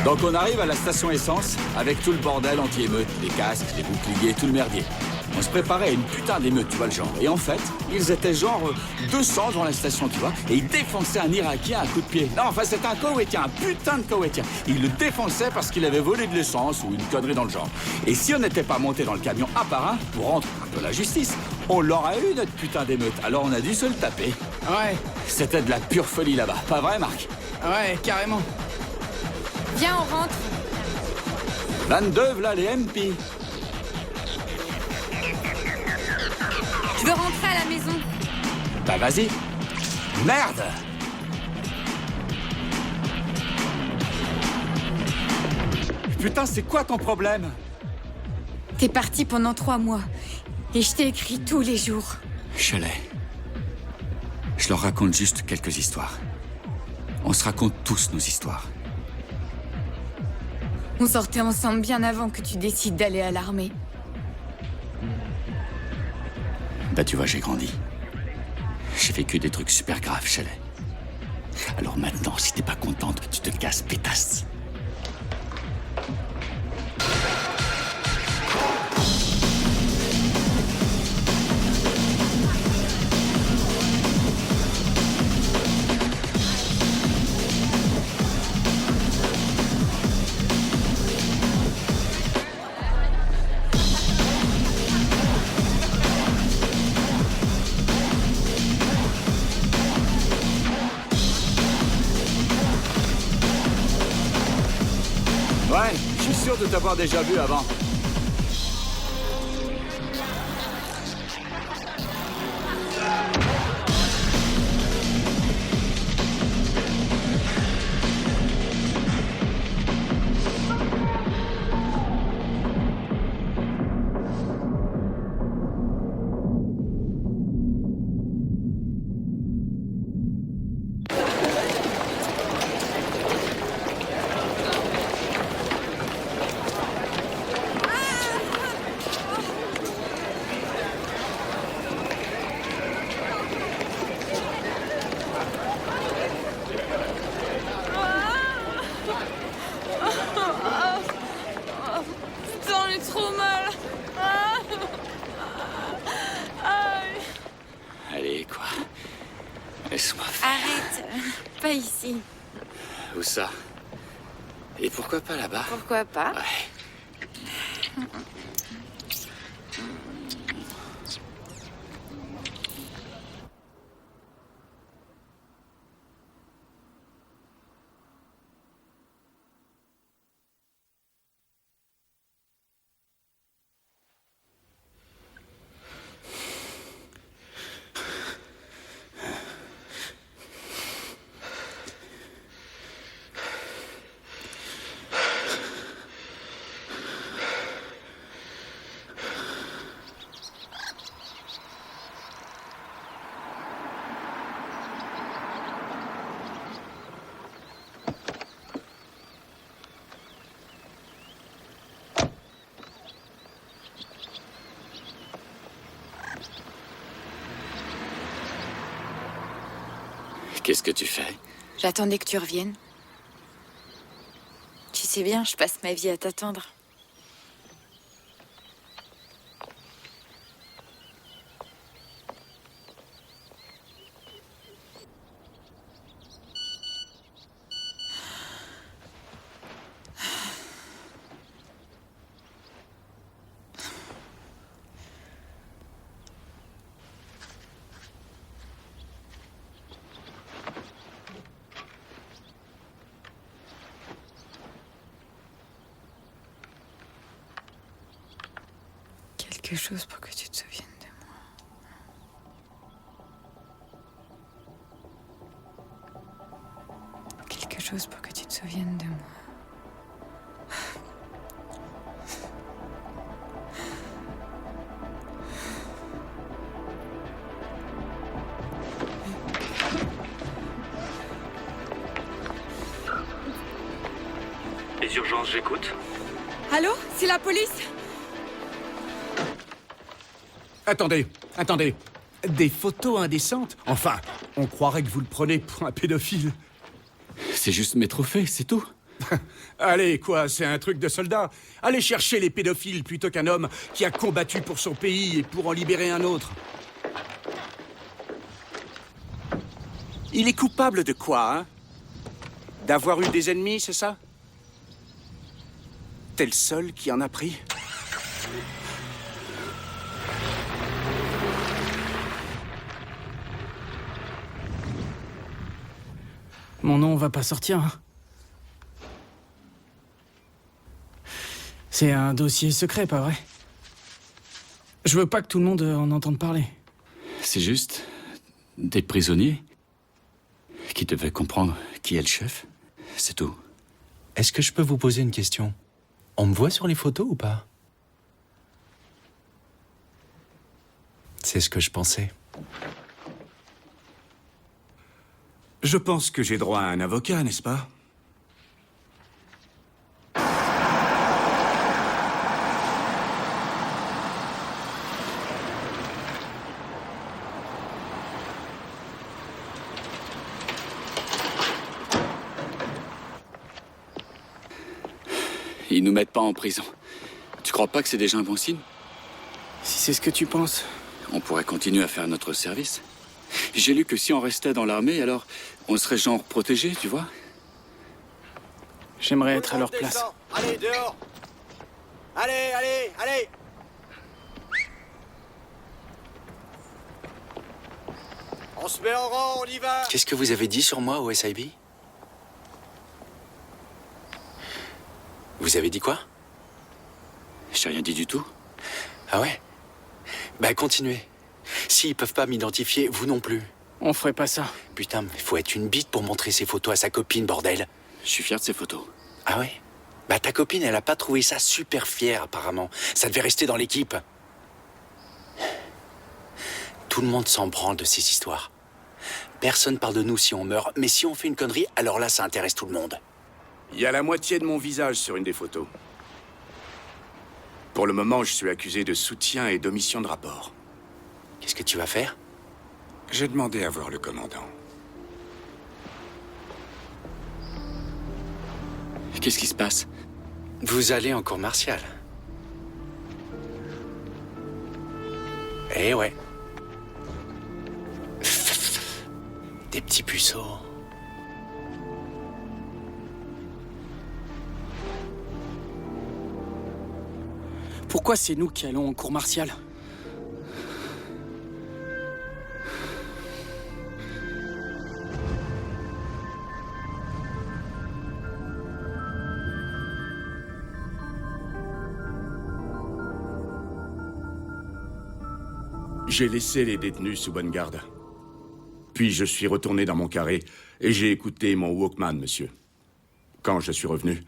Donc on arrive à la station essence avec tout le bordel anti-émeute, les casques, les boucliers, tout le merdier. On se préparait à une putain d'émeute, tu vois le genre. Et en fait, ils étaient genre 200 dans la station, tu vois, et ils défonçaient un Irakien à coups de pied. Non, enfin c'était un Koweïtien, un putain de Koweïtien. Ils le défonçaient parce qu'il avait volé de l'essence ou une connerie dans le genre. Et si on n'était pas monté dans le camion un par un pour rendre un peu la justice, on l'aurait eu notre putain d'émeute. Alors on a dû se le taper. Ouais. C'était de la pure folie là-bas, pas vrai Marc? Ouais, carrément. Viens, on rentre. 22, v'là les MP. Je veux rentrer à la maison. Bah vas-y. Merde! Putain, c'est quoi ton problème? T'es parti pendant 3 mois. Et je t'ai écrit tous les jours. Shelley. Je leur raconte juste quelques histoires. On se raconte tous nos histoires. On sortait ensemble bien avant que tu décides d'aller à l'armée. Bah tu vois, j'ai grandi. J'ai vécu des trucs super graves, Shelley. Alors maintenant, si t'es pas contente, tu te casses, pétasse. Ouais, je suis sûr de t'avoir déjà vu avant. J'en ai trop mal. Allez, quoi. Laisse-moi faire. Arrête. Pas ici. Où ça? Et pourquoi pas là-bas? Pourquoi pas? Ouais. Qu'est-ce que tu fais? J'attendais que tu reviennes. Tu sais bien, je passe ma vie à t'attendre. Quelque chose pour que tu te souviennes de moi. Quelque chose pour que tu te souviennes de moi. Les urgences, j'écoute. Allô? C'est la police? Attendez. Des photos indécentes? Enfin, on croirait que vous le prenez pour un pédophile. C'est juste mes trophées, c'est tout. Allez, quoi, c'est un truc de soldat. Allez chercher les pédophiles plutôt qu'un homme qui a combattu pour son pays et pour en libérer un autre. Il est coupable de quoi, hein? D'avoir eu des ennemis, c'est ça? T'es le seul qui en a pris? Mon nom va pas sortir, hein. C'est un dossier secret, pas vrai? Je veux pas que tout le monde en entende parler. C'est juste des prisonniers qui devaient comprendre qui est le chef. C'est tout. Est-ce que je peux vous poser une question? On me voit sur les photos ou pas? C'est ce que je pensais. Je pense que j'ai droit à un avocat, n'est-ce pas? Ils nous mettent pas en prison. Tu crois pas que c'est déjà un bon signe? Si c'est ce que tu penses. On pourrait continuer à faire notre service. J'ai lu que si on restait dans l'armée, alors on serait genre protégé, tu vois? J'aimerais être à leur place. Allez, dehors! Allez, allez, allez! On se met en rang, on y va! Qu'est-ce que vous avez dit sur moi au SIB? Vous avez dit quoi? J'ai rien dit du tout. Ah ouais? Bah continuez. S'ils peuvent pas m'identifier, vous non plus. On ferait pas ça. Putain, il faut être une bite pour montrer ses photos à sa copine, bordel. Je suis fier de ces photos. Ah ouais? Bah ta copine, elle a pas trouvé ça super fier, apparemment. Ça devait rester dans l'équipe. Tout le monde s'en branle de ces histoires. Personne parle de nous si on meurt, mais si on fait une connerie, alors là, ça intéresse tout le monde. Il y a la moitié de mon visage sur une des photos. Pour le moment, je suis accusé de soutien et d'omission de rapport. Qu'est-ce que tu vas faire? J'ai demandé à voir le commandant. Qu'est-ce qui se passe? Vous allez en cour martiale. Eh ouais. Des petits puceaux. Pourquoi c'est nous qui allons en cour martiale? J'ai laissé les détenus sous bonne garde. Puis je suis retourné dans mon carré et j'ai écouté mon Walkman, monsieur. Quand je suis revenu,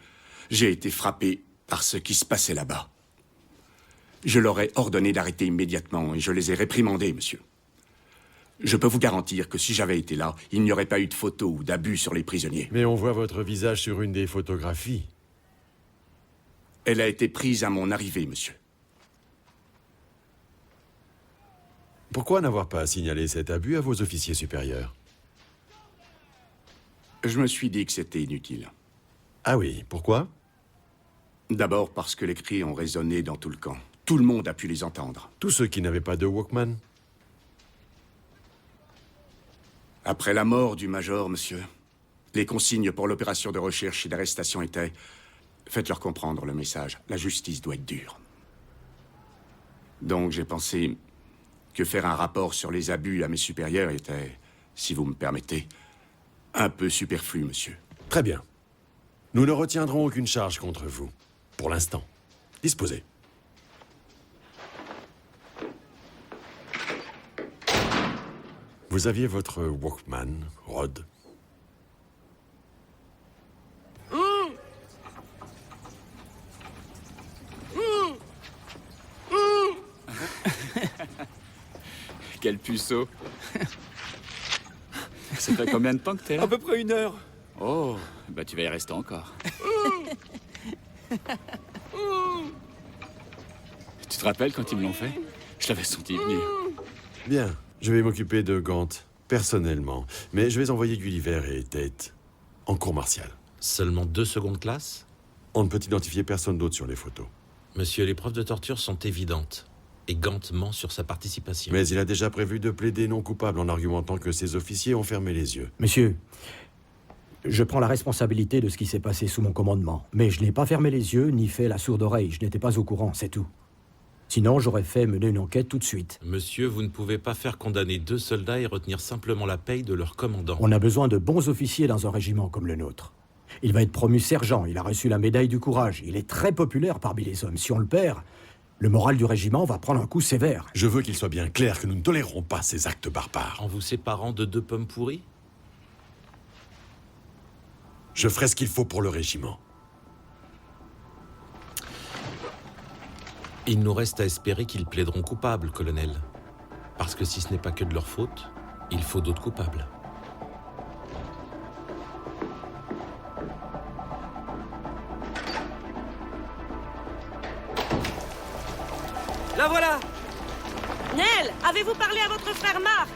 j'ai été frappé par ce qui se passait là-bas. Je leur ai ordonné d'arrêter immédiatement et je les ai réprimandés, monsieur. Je peux vous garantir que si j'avais été là, il n'y aurait pas eu de photos ou d'abus sur les prisonniers. Mais on voit votre visage sur une des photographies. Elle a été prise à mon arrivée, monsieur. Pourquoi n'avoir pas signalé cet abus à vos officiers supérieurs? Je me suis dit que c'était inutile. Ah oui, pourquoi? D'abord parce que les cris ont résonné dans tout le camp. Tout le monde a pu les entendre. Tous ceux qui n'avaient pas de Walkman? Après la mort du major, monsieur, les consignes pour l'opération de recherche et d'arrestation étaient « Faites-leur comprendre le message, la justice doit être dure. » Donc j'ai pensé que faire un rapport sur les abus à mes supérieurs était, si vous me permettez, un peu superflu, monsieur. Très bien. Nous ne retiendrons aucune charge contre vous. Pour l'instant. Disposez. Vous aviez votre Walkman, Rod. Quel puceau. Ça fait combien de temps que t'es là? À peu près 1 heure. Oh, bah tu vas y rester encore. Tu te rappelles quand ils me l'ont fait? Je l'avais senti venir. Bien, je vais m'occuper de Gant, personnellement. Mais je vais envoyer Gulliver et Tate en cour martiale. Seulement 2 secondes classe? On ne peut identifier personne d'autre sur les photos. Monsieur, les preuves de torture sont évidentes. Et Gant ment sur sa participation. Mais il a déjà prévu de plaider non coupable en argumentant que ses officiers ont fermé les yeux. Monsieur, je prends la responsabilité de ce qui s'est passé sous mon commandement. Mais je n'ai pas fermé les yeux ni fait la sourde oreille. Je n'étais pas au courant, c'est tout. Sinon, j'aurais fait mener une enquête tout de suite. Monsieur, vous ne pouvez pas faire condamner 2 soldats et retenir simplement la paye de leur commandant. On a besoin de bons officiers dans un régiment comme le nôtre. Il va être promu sergent, il a reçu la médaille du courage. Il est très populaire parmi les hommes. Si on le perd, le moral du régiment va prendre un coup sévère. Je veux qu'il soit bien clair que nous ne tolérerons pas ces actes barbares. En vous séparant de 2 pommes pourries? Je ferai ce qu'il faut pour le régiment. Il nous reste à espérer qu'ils plaideront coupables, colonel. Parce que si ce n'est pas que de leur faute, il faut d'autres coupables. La voilà! Nell, avez-vous parlé à votre frère Marc?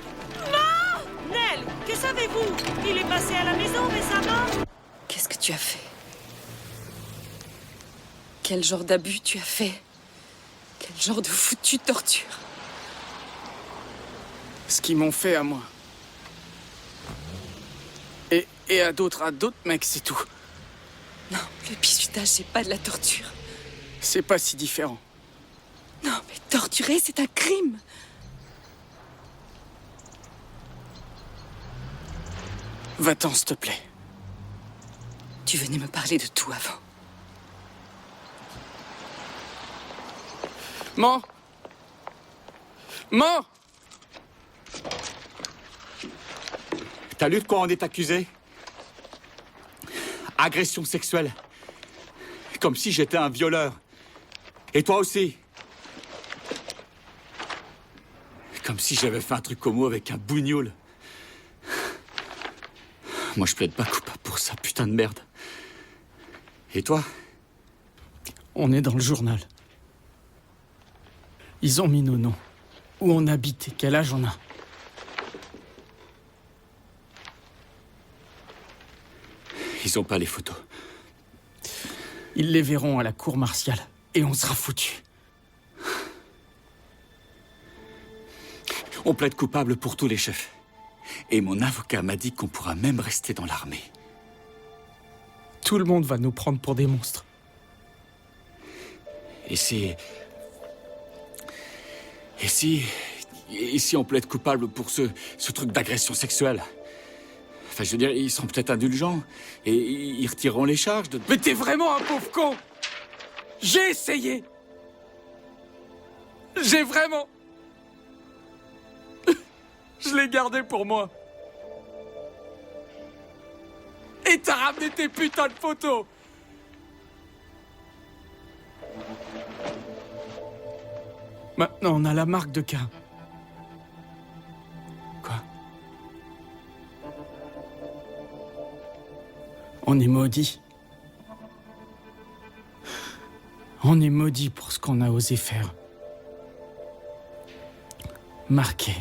Non! Nell, que savez-vous? Il est passé à la maison récemment? Qu'est-ce que tu as fait? Quel genre d'abus tu as fait? Quel genre de foutue torture? Ce qu'ils m'ont fait à moi. Et à d'autres mecs, c'est tout. Non, le bizutage, c'est pas de la torture. C'est pas si différent. Non, mais torturer, c'est un crime. Va-t'en, s'il te plaît. Tu venais me parler de tout avant. Mens! Mens! T'as lu de quoi on est accusé? Agression sexuelle. Comme si j'étais un violeur. Et toi aussi. Comme si j'avais fait un truc homo avec un bougnoul. Moi, je plaide pas coupable pour ça, putain de merde. Et toi? On est dans le journal. Ils ont mis nos noms. Où on habite et quel âge on a. Ils ont pas les photos. Ils les verront à la cour martiale. Et on sera foutus. On plaide coupable pour tous les chefs. Et mon avocat m'a dit qu'on pourra même rester dans l'armée. Tout le monde va nous prendre pour des monstres. Et si on plaide coupable pour ce truc d'agression sexuelle? Enfin, je veux dire, ils seront peut-être indulgents. Et ils retireront les charges de... Mais t'es vraiment un pauvre con! J'ai essayé! J'ai vraiment... Je l'ai gardé pour moi. Et t'as ramené tes putains de photos. Maintenant, on a la marque de Cain. Quoi? On est maudit. On est maudit pour ce qu'on a osé faire. Marqué.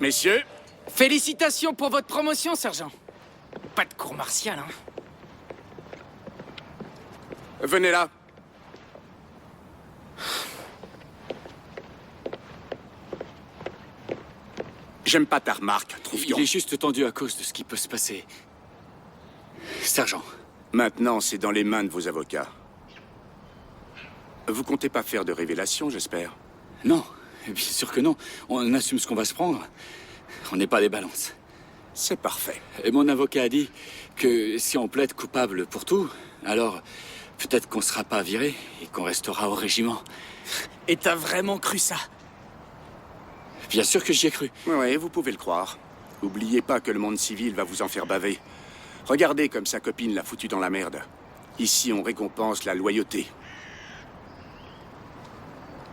Messieurs, Félicitations pour votre promotion, sergent. Pas de cour martiale, hein. venez là. J'aime pas ta remarque, Troufion. Il est juste tendu à cause de ce qui peut se passer. Sergent. Maintenant, c'est dans les mains de vos avocats. Vous comptez pas faire de révélations, j'espère? Non, bien sûr que non. On assume ce qu'on va se prendre. On n'est pas des balances. C'est parfait. Et mon avocat a dit que si on plaide coupable pour tout, alors peut-être qu'on sera pas viré et qu'on restera au régiment. Et t'as vraiment cru ça? Bien sûr que j'y ai cru. Oui, vous pouvez le croire. N'oubliez pas que le monde civil va vous en faire baver. Regardez comme sa copine l'a foutu dans la merde. Ici, on récompense la loyauté.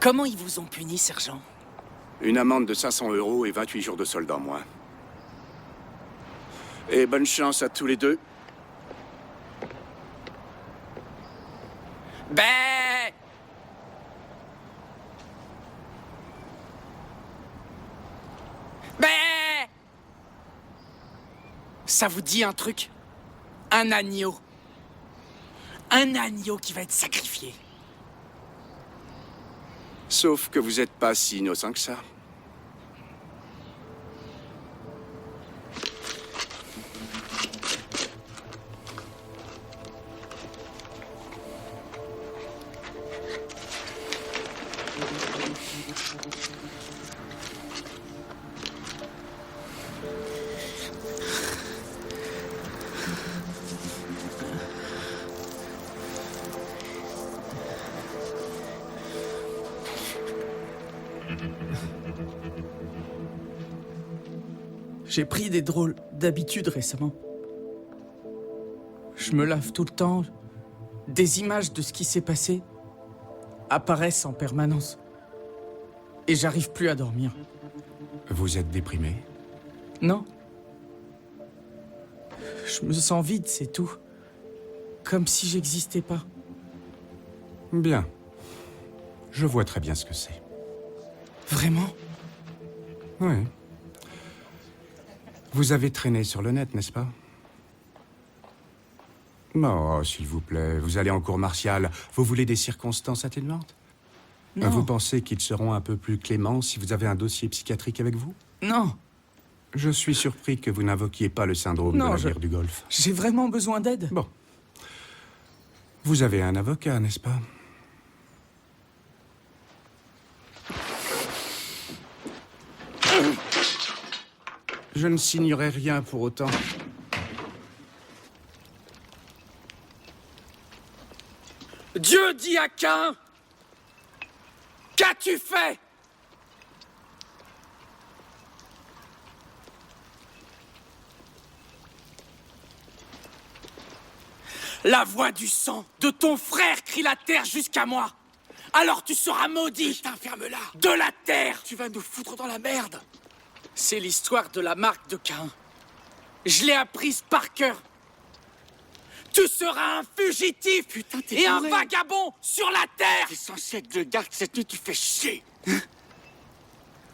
Comment ils vous ont puni, sergent? Une amende de 500 € et 28 jours de solde en moins. Et bonne chance à tous les deux. Ben! Ça vous dit un truc? Un agneau. Un agneau qui va être sacrifié. Sauf que vous n'êtes pas si innocent que ça. J'ai pris des drôles d'habitudes récemment. Je me lave tout le temps. Des images de ce qui s'est passé apparaissent en permanence. Et j'arrive plus à dormir. Vous êtes déprimé? Non. Je me sens vide, c'est tout. Comme si j'existais pas. Bien. Je vois très bien ce que c'est. Vraiment? Oui. Vous avez traîné sur le net, n'est-ce pas? Oh, s'il vous plaît, vous allez en cour martiale. Vous voulez des circonstances atténuantes? Non. Vous pensez qu'ils seront un peu plus cléments si vous avez un dossier psychiatrique avec vous? Non. Je suis surpris que vous n'invoquiez pas le syndrome de la guerre du Golfe. J'ai vraiment besoin d'aide. Bon. Vous avez un avocat, n'est-ce pas? Je ne signerai rien pour autant. Dieu dit à Caïn, qu'as-tu fait? La voix du sang de ton frère crie la terre jusqu'à moi. Alors tu seras maudit. Putain, ferme-la. De la terre. Tu vas nous foutre dans la merde. C'est l'histoire de la marque de Caïn. Je l'ai apprise par cœur. Tu seras un fugitif. Putain, et un vagabond sur la terre. T'es censé être de garde cette nuit, tu fais chier.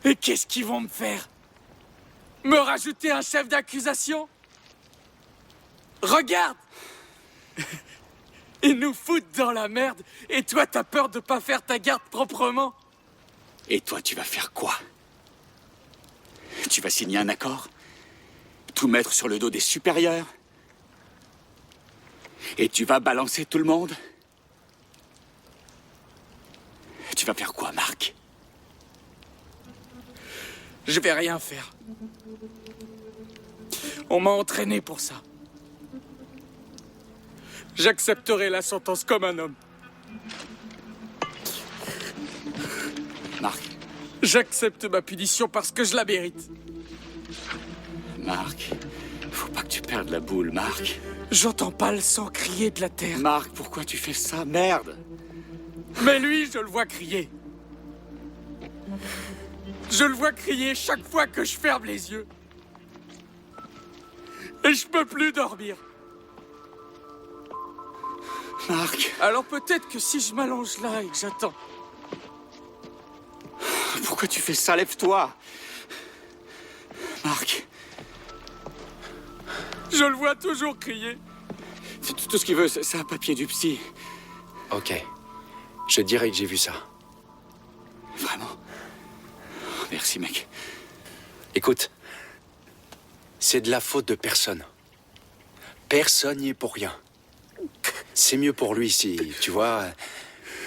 Et qu'est-ce qu'ils vont me faire? Me rajouter un chef d'accusation? Regarde. Ils nous foutent dans la merde. Et toi, t'as peur de pas faire ta garde proprement? Et toi, tu vas faire quoi? Tu vas signer un accord? Tout mettre sur le dos des supérieurs? Et tu vas balancer tout le monde? Tu vas faire quoi, Marc? Je vais rien faire. On m'a entraîné pour ça. J'accepterai la sentence comme un homme. Marc. J'accepte ma punition parce que je la mérite. Marc, faut pas que tu perdes la boule, Marc. J'entends pas le sang crier de la terre. Marc, pourquoi tu fais ça? Merde! Mais lui, je le vois crier. Je le vois crier chaque fois que je ferme les yeux. Et je peux plus dormir. Marc. Alors peut-être que si je m'allonge là et que j'attends... Pourquoi tu fais ça? Lève-toi! Marc. Je le vois toujours crier. Tout ce qu'il veut, c'est un papier du psy. Ok. Je dirais que j'ai vu ça. Vraiment? Merci, mec. Écoute, c'est de la faute de personne. Personne n'y est pour rien. C'est mieux pour lui si, tu vois,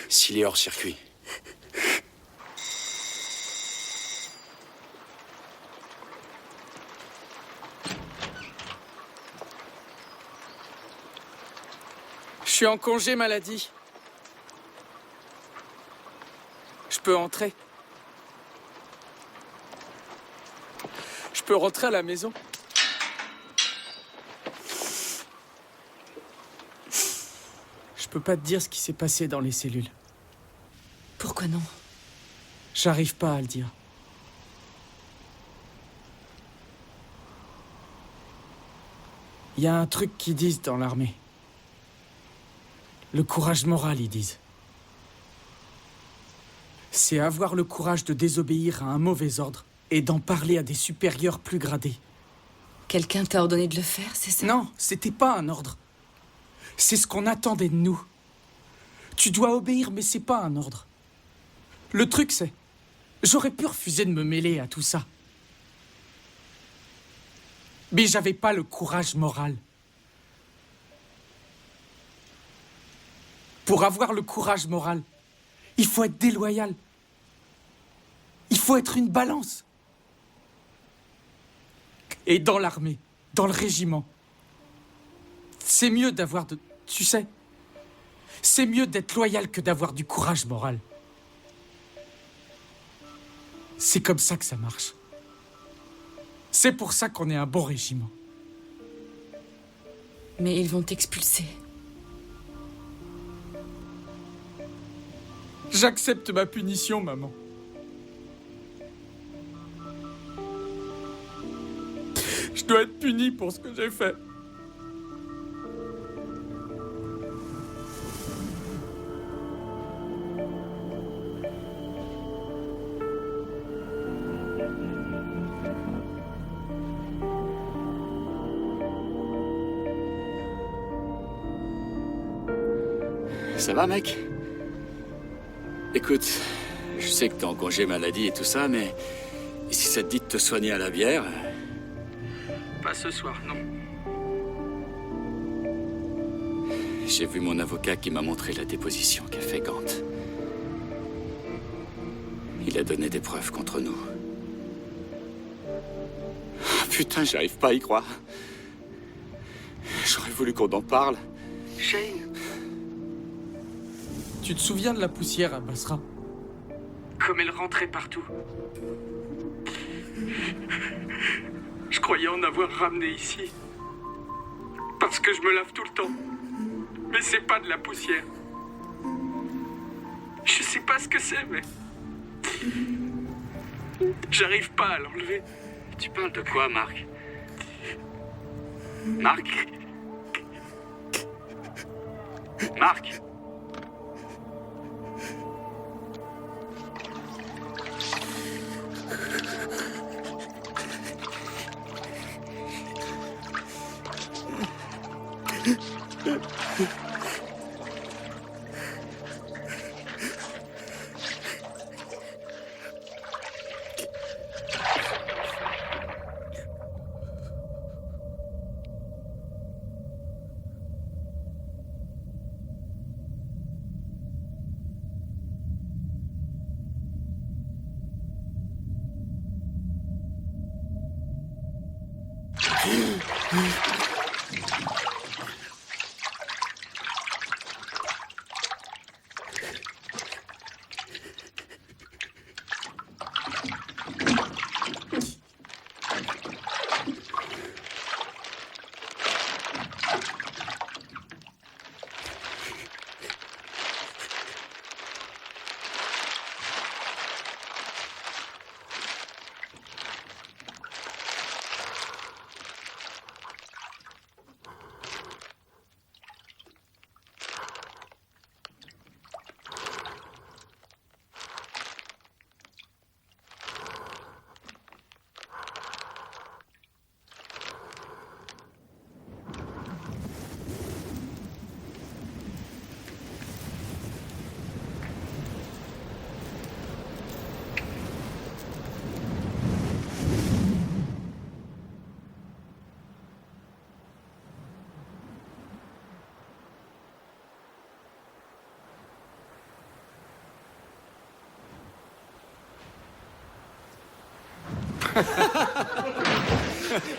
s'il est hors circuit. Je suis en congé maladie. Je peux entrer. Je peux rentrer à la maison. Je peux pas te dire ce qui s'est passé dans les cellules. Pourquoi non? J'arrive pas à le dire. Il y a un truc qu'ils disent dans l'armée. Le courage moral, ils disent. C'est avoir le courage de désobéir à un mauvais ordre et d'en parler à des supérieurs plus gradés. Quelqu'un t'a ordonné de le faire, c'est ça? Non, c'était pas un ordre. C'est ce qu'on attendait de nous. Tu dois obéir, mais c'est pas un ordre. Le truc, c'est... J'aurais pu refuser de me mêler à tout ça. Mais j'avais pas le courage moral. Pour avoir le courage moral, il faut être déloyal. Il faut être une balance. Et dans l'armée, dans le régiment, c'est mieux d'avoir de... Tu sais, c'est mieux d'être loyal que d'avoir du courage moral. C'est comme ça que ça marche. C'est pour ça qu'on est un bon régiment. Mais ils vont t'expulser. J'accepte ma punition, maman. Je dois être puni pour ce que j'ai fait. Ça va, mec? Écoute, je sais que t'es en congé maladie et tout ça, mais si ça te dit de te soigner à la bière... Pas ce soir, non. J'ai vu mon avocat qui m'a montré la déposition qu'a fait Gant. Il a donné des preuves contre nous. Ah, putain, j'arrive pas à y croire. J'aurais voulu qu'on en parle. Shane. Tu te souviens de la poussière à Basra? Comme elle rentrait partout. Je croyais en avoir ramené ici. Parce que je me lave tout le temps. Mais c'est pas de la poussière. Je sais pas ce que c'est, mais... J'arrive pas à l'enlever. Tu parles de quoi, Marc? Marc? Marc?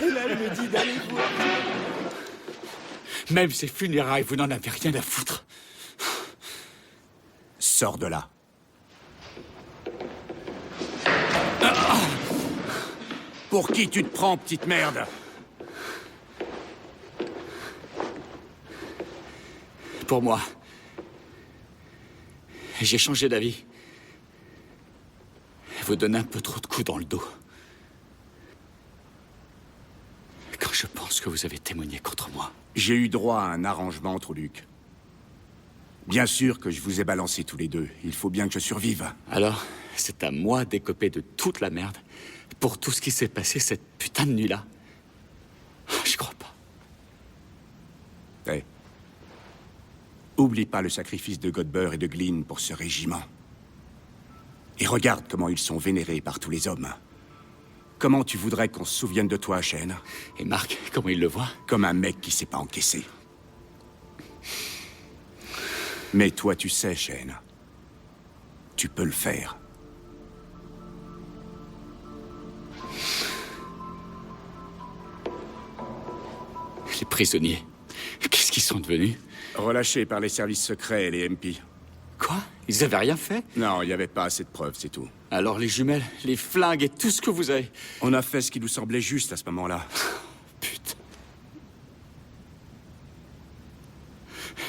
Et là, elle me dit d'aller voir. Même ces funérailles, vous n'en avez rien à foutre. Sors de là. Pour qui tu te prends, petite merde? Pour moi. J'ai changé d'avis. Vous donnez un peu trop de coups dans le dos. Quand je pense que vous avez témoigné contre moi. J'ai eu droit à un arrangement entre Luc. Bien sûr que je vous ai balancés tous les deux. Il faut bien que je survive. Alors, c'est à moi d'écoper de toute la merde pour tout ce qui s'est passé cette putain de nuit-là. Oublie pas le sacrifice de Godber et de Glynn pour ce régiment. Et regarde comment ils sont vénérés par tous les hommes. Comment tu voudrais qu'on se souvienne de toi, Shane? Et Mark, comment il le voit? Comme un mec qui sait pas encaisser. Mais toi, tu sais, Shane. Tu peux le faire. Les prisonniers, qu'est-ce qu'ils sont devenus? Relâchés par les services secrets et les MP. Quoi? Ils avaient rien fait? Non, il n'y avait pas assez de preuves, c'est tout. Alors les jumelles, les flingues et tout ce que vous avez... On a fait ce qui nous semblait juste à ce moment-là. Putain.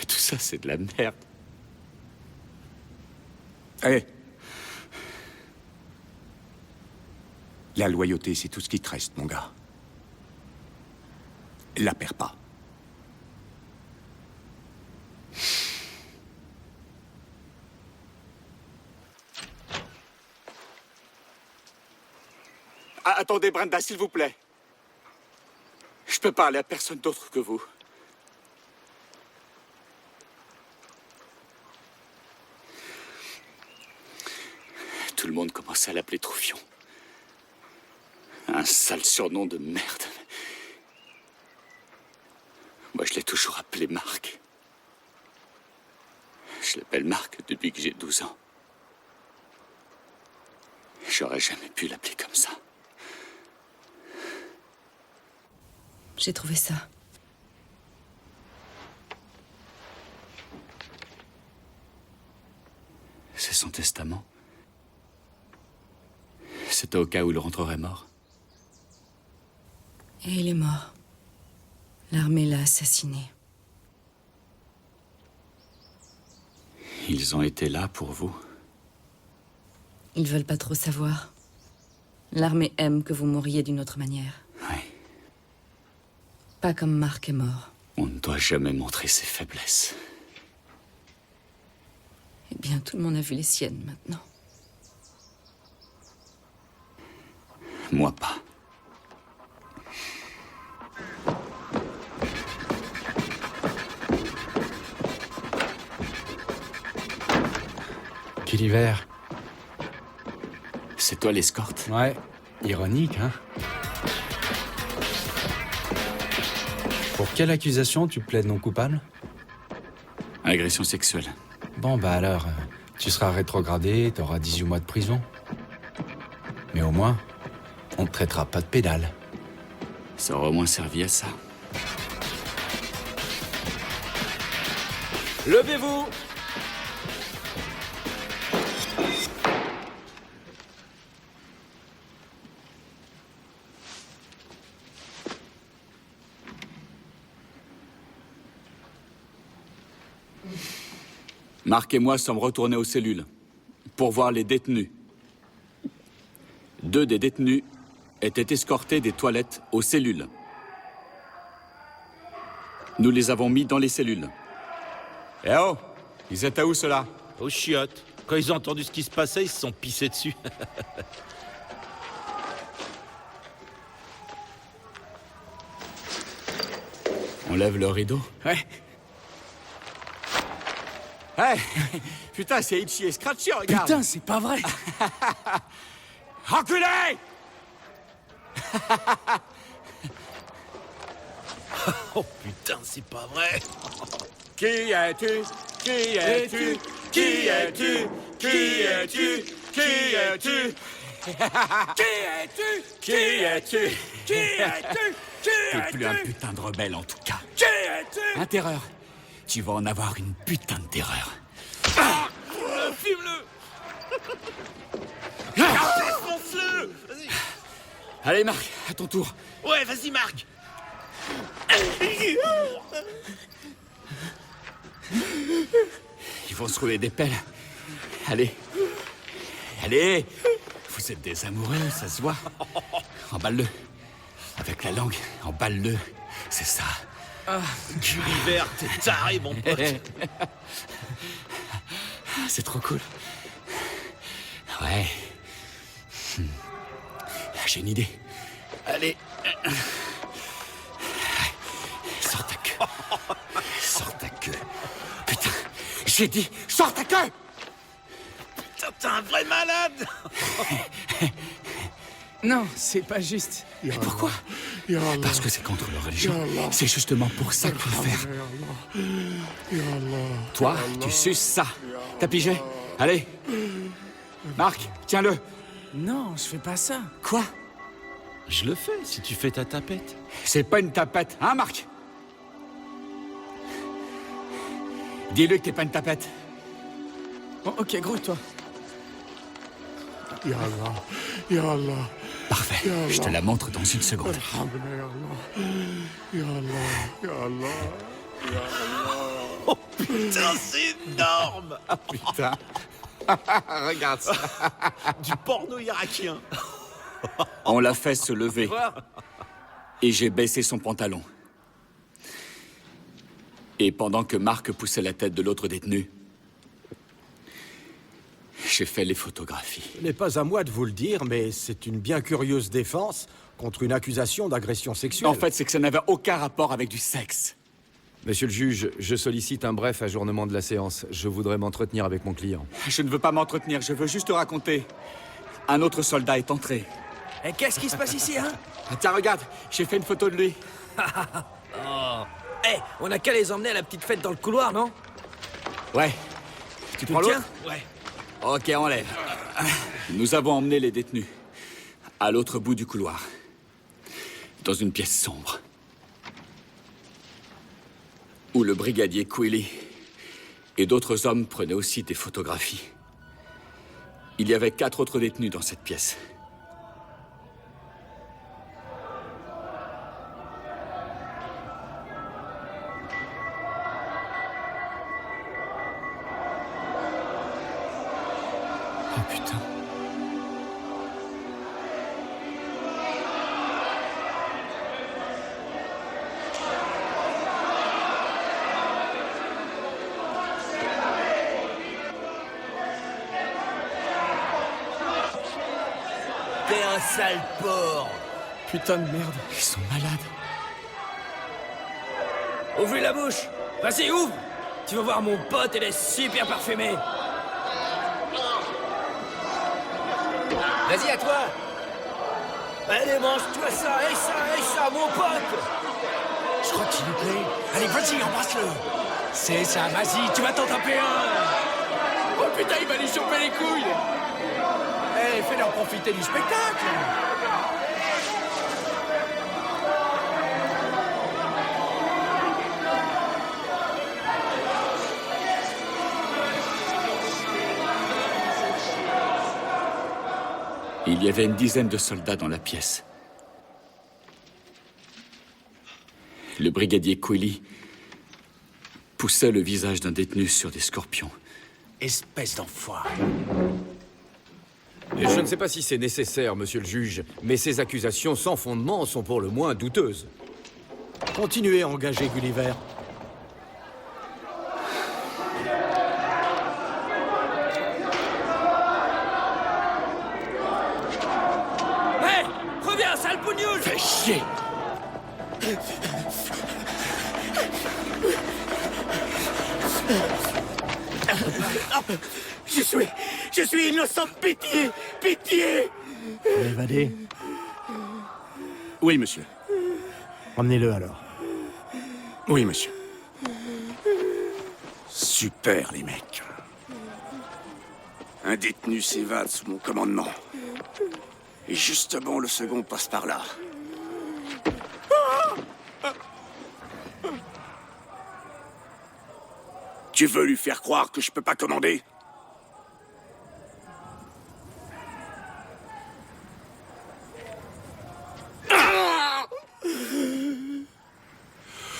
Tout ça, c'est de la merde. Hé. La loyauté, c'est tout ce qui te reste, mon gars. La perds pas. Ah, attendez, Brenda, s'il vous plaît. Je peux parler à personne d'autre que vous. Tout le monde commençait à l'appeler Troufion. Un sale surnom de merde. Moi, je l'ai toujours appelé Marc. Je l'appelle Marc depuis que j'ai 12 ans. J'aurais jamais pu l'appeler comme ça. J'ai trouvé ça. C'est son testament. C'était au cas où il rentrerait mort. Et il est mort. L'armée l'a assassiné. Ils ont été là pour vous. Ils veulent pas trop savoir. L'armée aime que vous mouriez d'une autre manière. Oui. Pas comme Marc est mort. On ne doit jamais montrer ses faiblesses. Eh bien, tout le monde a vu les siennes maintenant. Moi pas. Killiver. C'est toi l'escorte? Ouais, ironique, hein? Pour quelle accusation tu plaides non coupable? Agression sexuelle. Bon, bah alors, tu seras rétrogradé, t'auras 18 mois de prison. Mais au moins, on te traitera pas de pédale. Ça aura au moins servi à ça. Levez-vous! Marc et moi sommes retournés aux cellules pour voir les détenus. 2 des détenus étaient escortés des toilettes aux cellules. Nous les avons mis dans les cellules. Eh oh! Ils étaient où, ceux-là? Aux chiottes. Quand ils ont entendu ce qui se passait, ils se sont pissés dessus. On lève le rideau? Ouais. Hey! Putain, c'est Itchy et Scratchy, regarde! Putain, c'est pas vrai! Enculé! Oh putain, c'est pas vrai! Qui es-tu? Qui es-tu? Qui es-tu? Qui es-tu? Qui es-tu? Qui es-tu? Qui es-tu? Qui es-tu? Qui T'es plus un es-tu? putain de rebelle en tout cas. Qui es-tu? Un terreur. Tu vas en avoir une putain de terreur. Filme-le! Fonce-le! Vas-y! Allez Marc, à ton tour. Ouais, vas-y, Marc! Ils vont se rouler des pelles. Allez. Allez. Vous êtes des amoureux, ça se voit. Emballe-le. Avec la langue, emballe-le. C'est ça. Gulliver, t'es taré, mon pote. C'est trop cool. Ouais. J'ai une idée. Allez. Sors ta queue. Sors ta queue. Putain. J'ai dit, sors ta queue! Putain, t'es un vrai malade! Non, c'est pas juste. Mais pourquoi? Parce que c'est contre leur religion. C'est justement pour ça qu'il faut le faire. Toi, tu suces ça. T'as pigé? Allez. Marc, tiens-le. Non, je fais pas ça. Quoi? Je le fais, si tu fais ta tapette. C'est pas une tapette, hein, Marc? Dis-lui que t'es pas une tapette. Bon, ok, grouille-toi. Ya Allah. Parfait, je te la montre dans une seconde. Ya Allah. Oh putain, c'est énorme! Ah putain. Regarde ça. Du porno irakien. On l'a fait se lever. Et j'ai baissé son pantalon. Et pendant que Marc poussait la tête de l'autre détenu, j'ai fait les photographies. Ce n'est pas à moi de vous le dire, mais c'est une bien curieuse défense contre une accusation d'agression sexuelle. En fait, c'est que ça n'avait aucun rapport avec du sexe. Monsieur le juge, je sollicite un bref ajournement de la séance. Je voudrais m'entretenir avec mon client. Je ne veux pas m'entretenir, je veux juste te raconter. Un autre soldat est entré. Et qu'est-ce qui se passe ici, hein? Tiens, regarde, j'ai fait une photo de lui. Oh. Hey, on a qu'à les emmener à la petite fête dans le couloir, non? Ouais. Tu prends l'autre? Ouais. Ok, enlève. Nous avons emmené les détenus à l'autre bout du couloir, dans une pièce sombre, où le brigadier Quilly et d'autres hommes prenaient aussi des photographies. Il y avait 4 autres détenus dans cette pièce. Oh putain. T'es un sale porc! Putain de merde. Ils sont malades. Ouvre la bouche! Vas-y, ouvre! Tu vas voir mon pote, il est super parfumé! Vas-y, à toi! Allez, mange-toi ça, et ça, mon pote! Je crois qu'il lui plaît. Allez, vas-y, embrasse-le. C'est ça, vas-y, tu vas t'en taper un. Oh putain, il va lui choper les couilles! Eh, fais-leur profiter du spectacle. Il y avait une dizaine de soldats dans la pièce. Le brigadier Quilly poussait le visage d'un détenu sur des scorpions. Espèce d'enfoiré. Et je ne sais pas si c'est nécessaire, monsieur le juge, mais ces accusations sans fondement sont pour le moins douteuses. Continuez à engager Gulliver. Hé! Reviens, sale pougnoule! Fais chier! Je suis innocent, pitié! Pitié! Évadé. Oui, monsieur. Emmenez-le alors. Oui, monsieur. Super, les mecs. Un détenu s'évade sous mon commandement. Et justement, le second passe par là. Tu veux lui faire croire que je peux pas commander?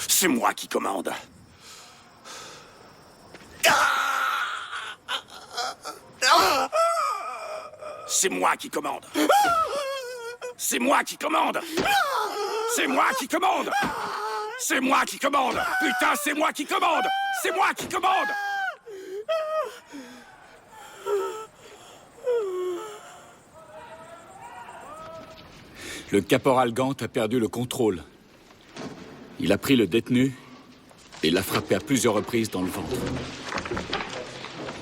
C'est moi qui commande. C'est moi qui commande. C'est moi qui commande. C'est moi qui commande. C'est moi qui commande. Putain, c'est moi qui commande. C'est moi qui commande. Le caporal Gant a perdu le contrôle. Il a pris le détenu et l'a frappé à plusieurs reprises dans le ventre.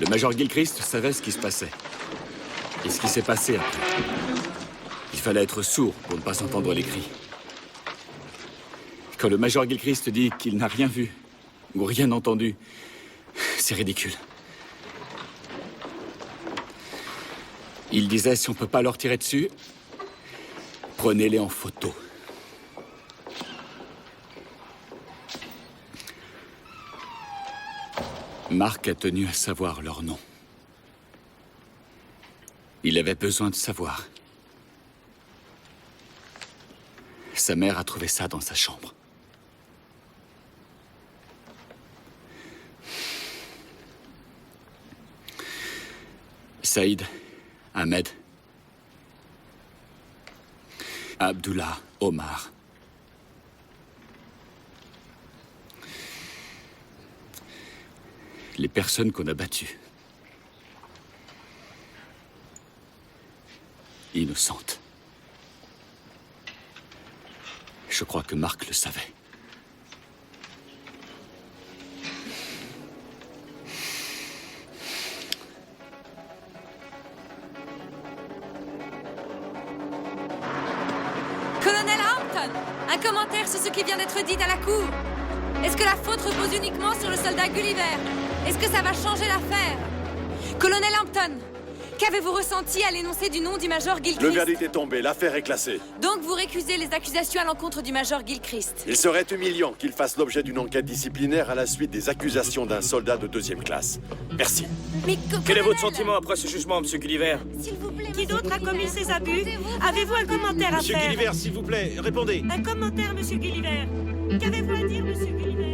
Le Major Gilchrist savait ce qui se passait. Et ce qui s'est passé après. Il fallait être sourd pour ne pas entendre les cris. Quand le Major Gilchrist dit qu'il n'a rien vu ou rien entendu, c'est ridicule. Il disait, si on ne peut pas leur tirer dessus, prenez-les en photo. Marc a tenu à savoir leur nom. Il avait besoin de savoir. Sa mère a trouvé ça dans sa chambre. Saïd, Ahmed, Abdullah, Omar. Les personnes qu'on a battues. Innocentes. Je crois que Marc le savait. Colonel Hampton, un commentaire sur ce qui vient d'être dit à la cour. Est-ce que la faute repose uniquement sur le soldat Gulliver? Est-ce que ça va changer l'affaire? Colonel Hampton, qu'avez-vous ressenti à l'énoncé du nom du Major Gilchrist? Le verdict est tombé, l'affaire est classée. Donc vous récusez les accusations à l'encontre du Major Gilchrist? Il serait humiliant qu'il fasse l'objet d'une enquête disciplinaire à la suite des accusations d'un soldat de 2e classe. Merci. Mais quel est votre sentiment après ce jugement, Monsieur Gulliver? S'il vous plaît, qui d'autre a commis ces abus? Avez-vous un commentaire à Monsieur faire? Gulliver, s'il vous plaît, répondez. Un commentaire, Monsieur Gulliver. Qu'avez-vous à dire, Monsieur Gulliver?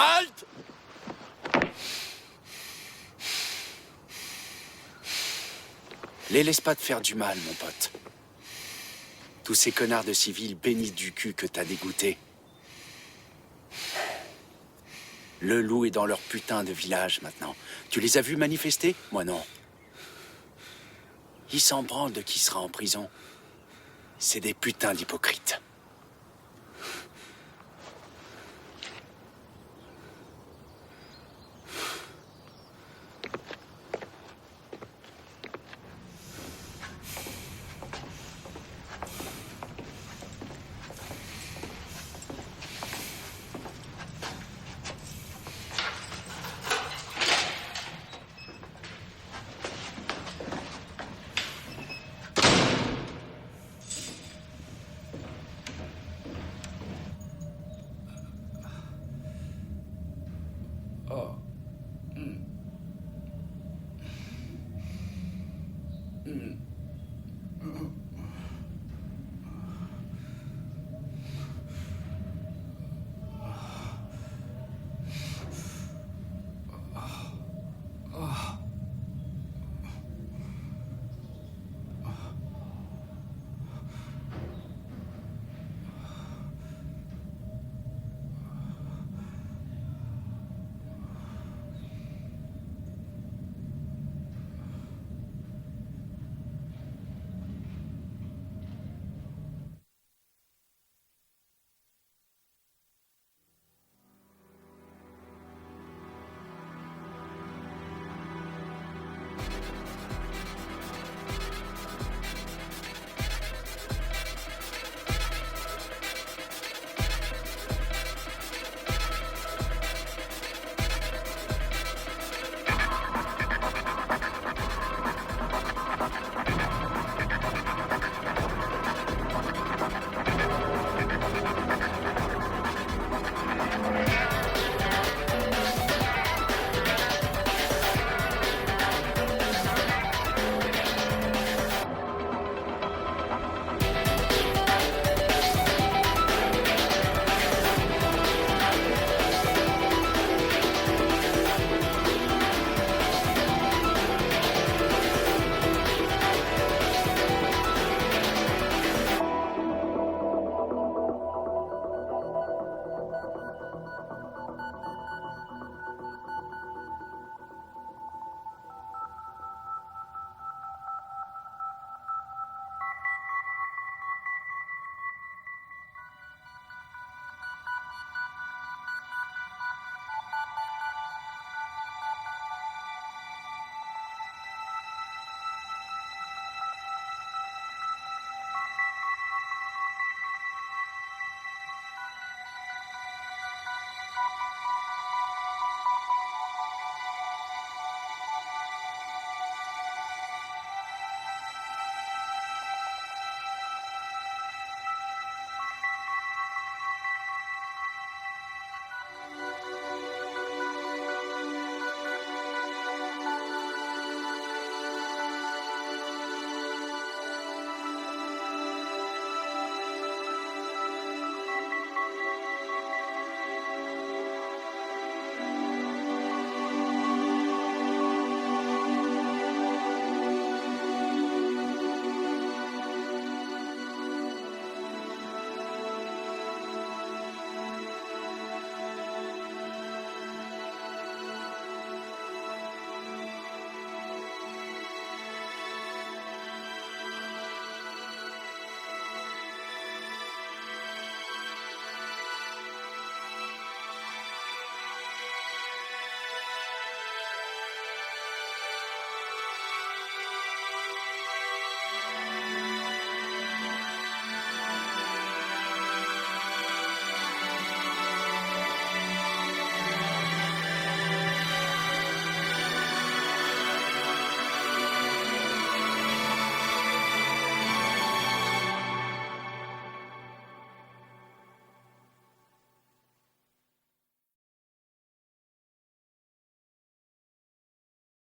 Halte! Les laisse pas te faire du mal, mon pote. Tous ces connards de civils bénis du cul que t'as dégoûtés. Le loup est dans leur putain de village maintenant. Tu les as vus manifester? Moi non. Ils s'en branlent de qui sera en prison. C'est des putains d'hypocrites.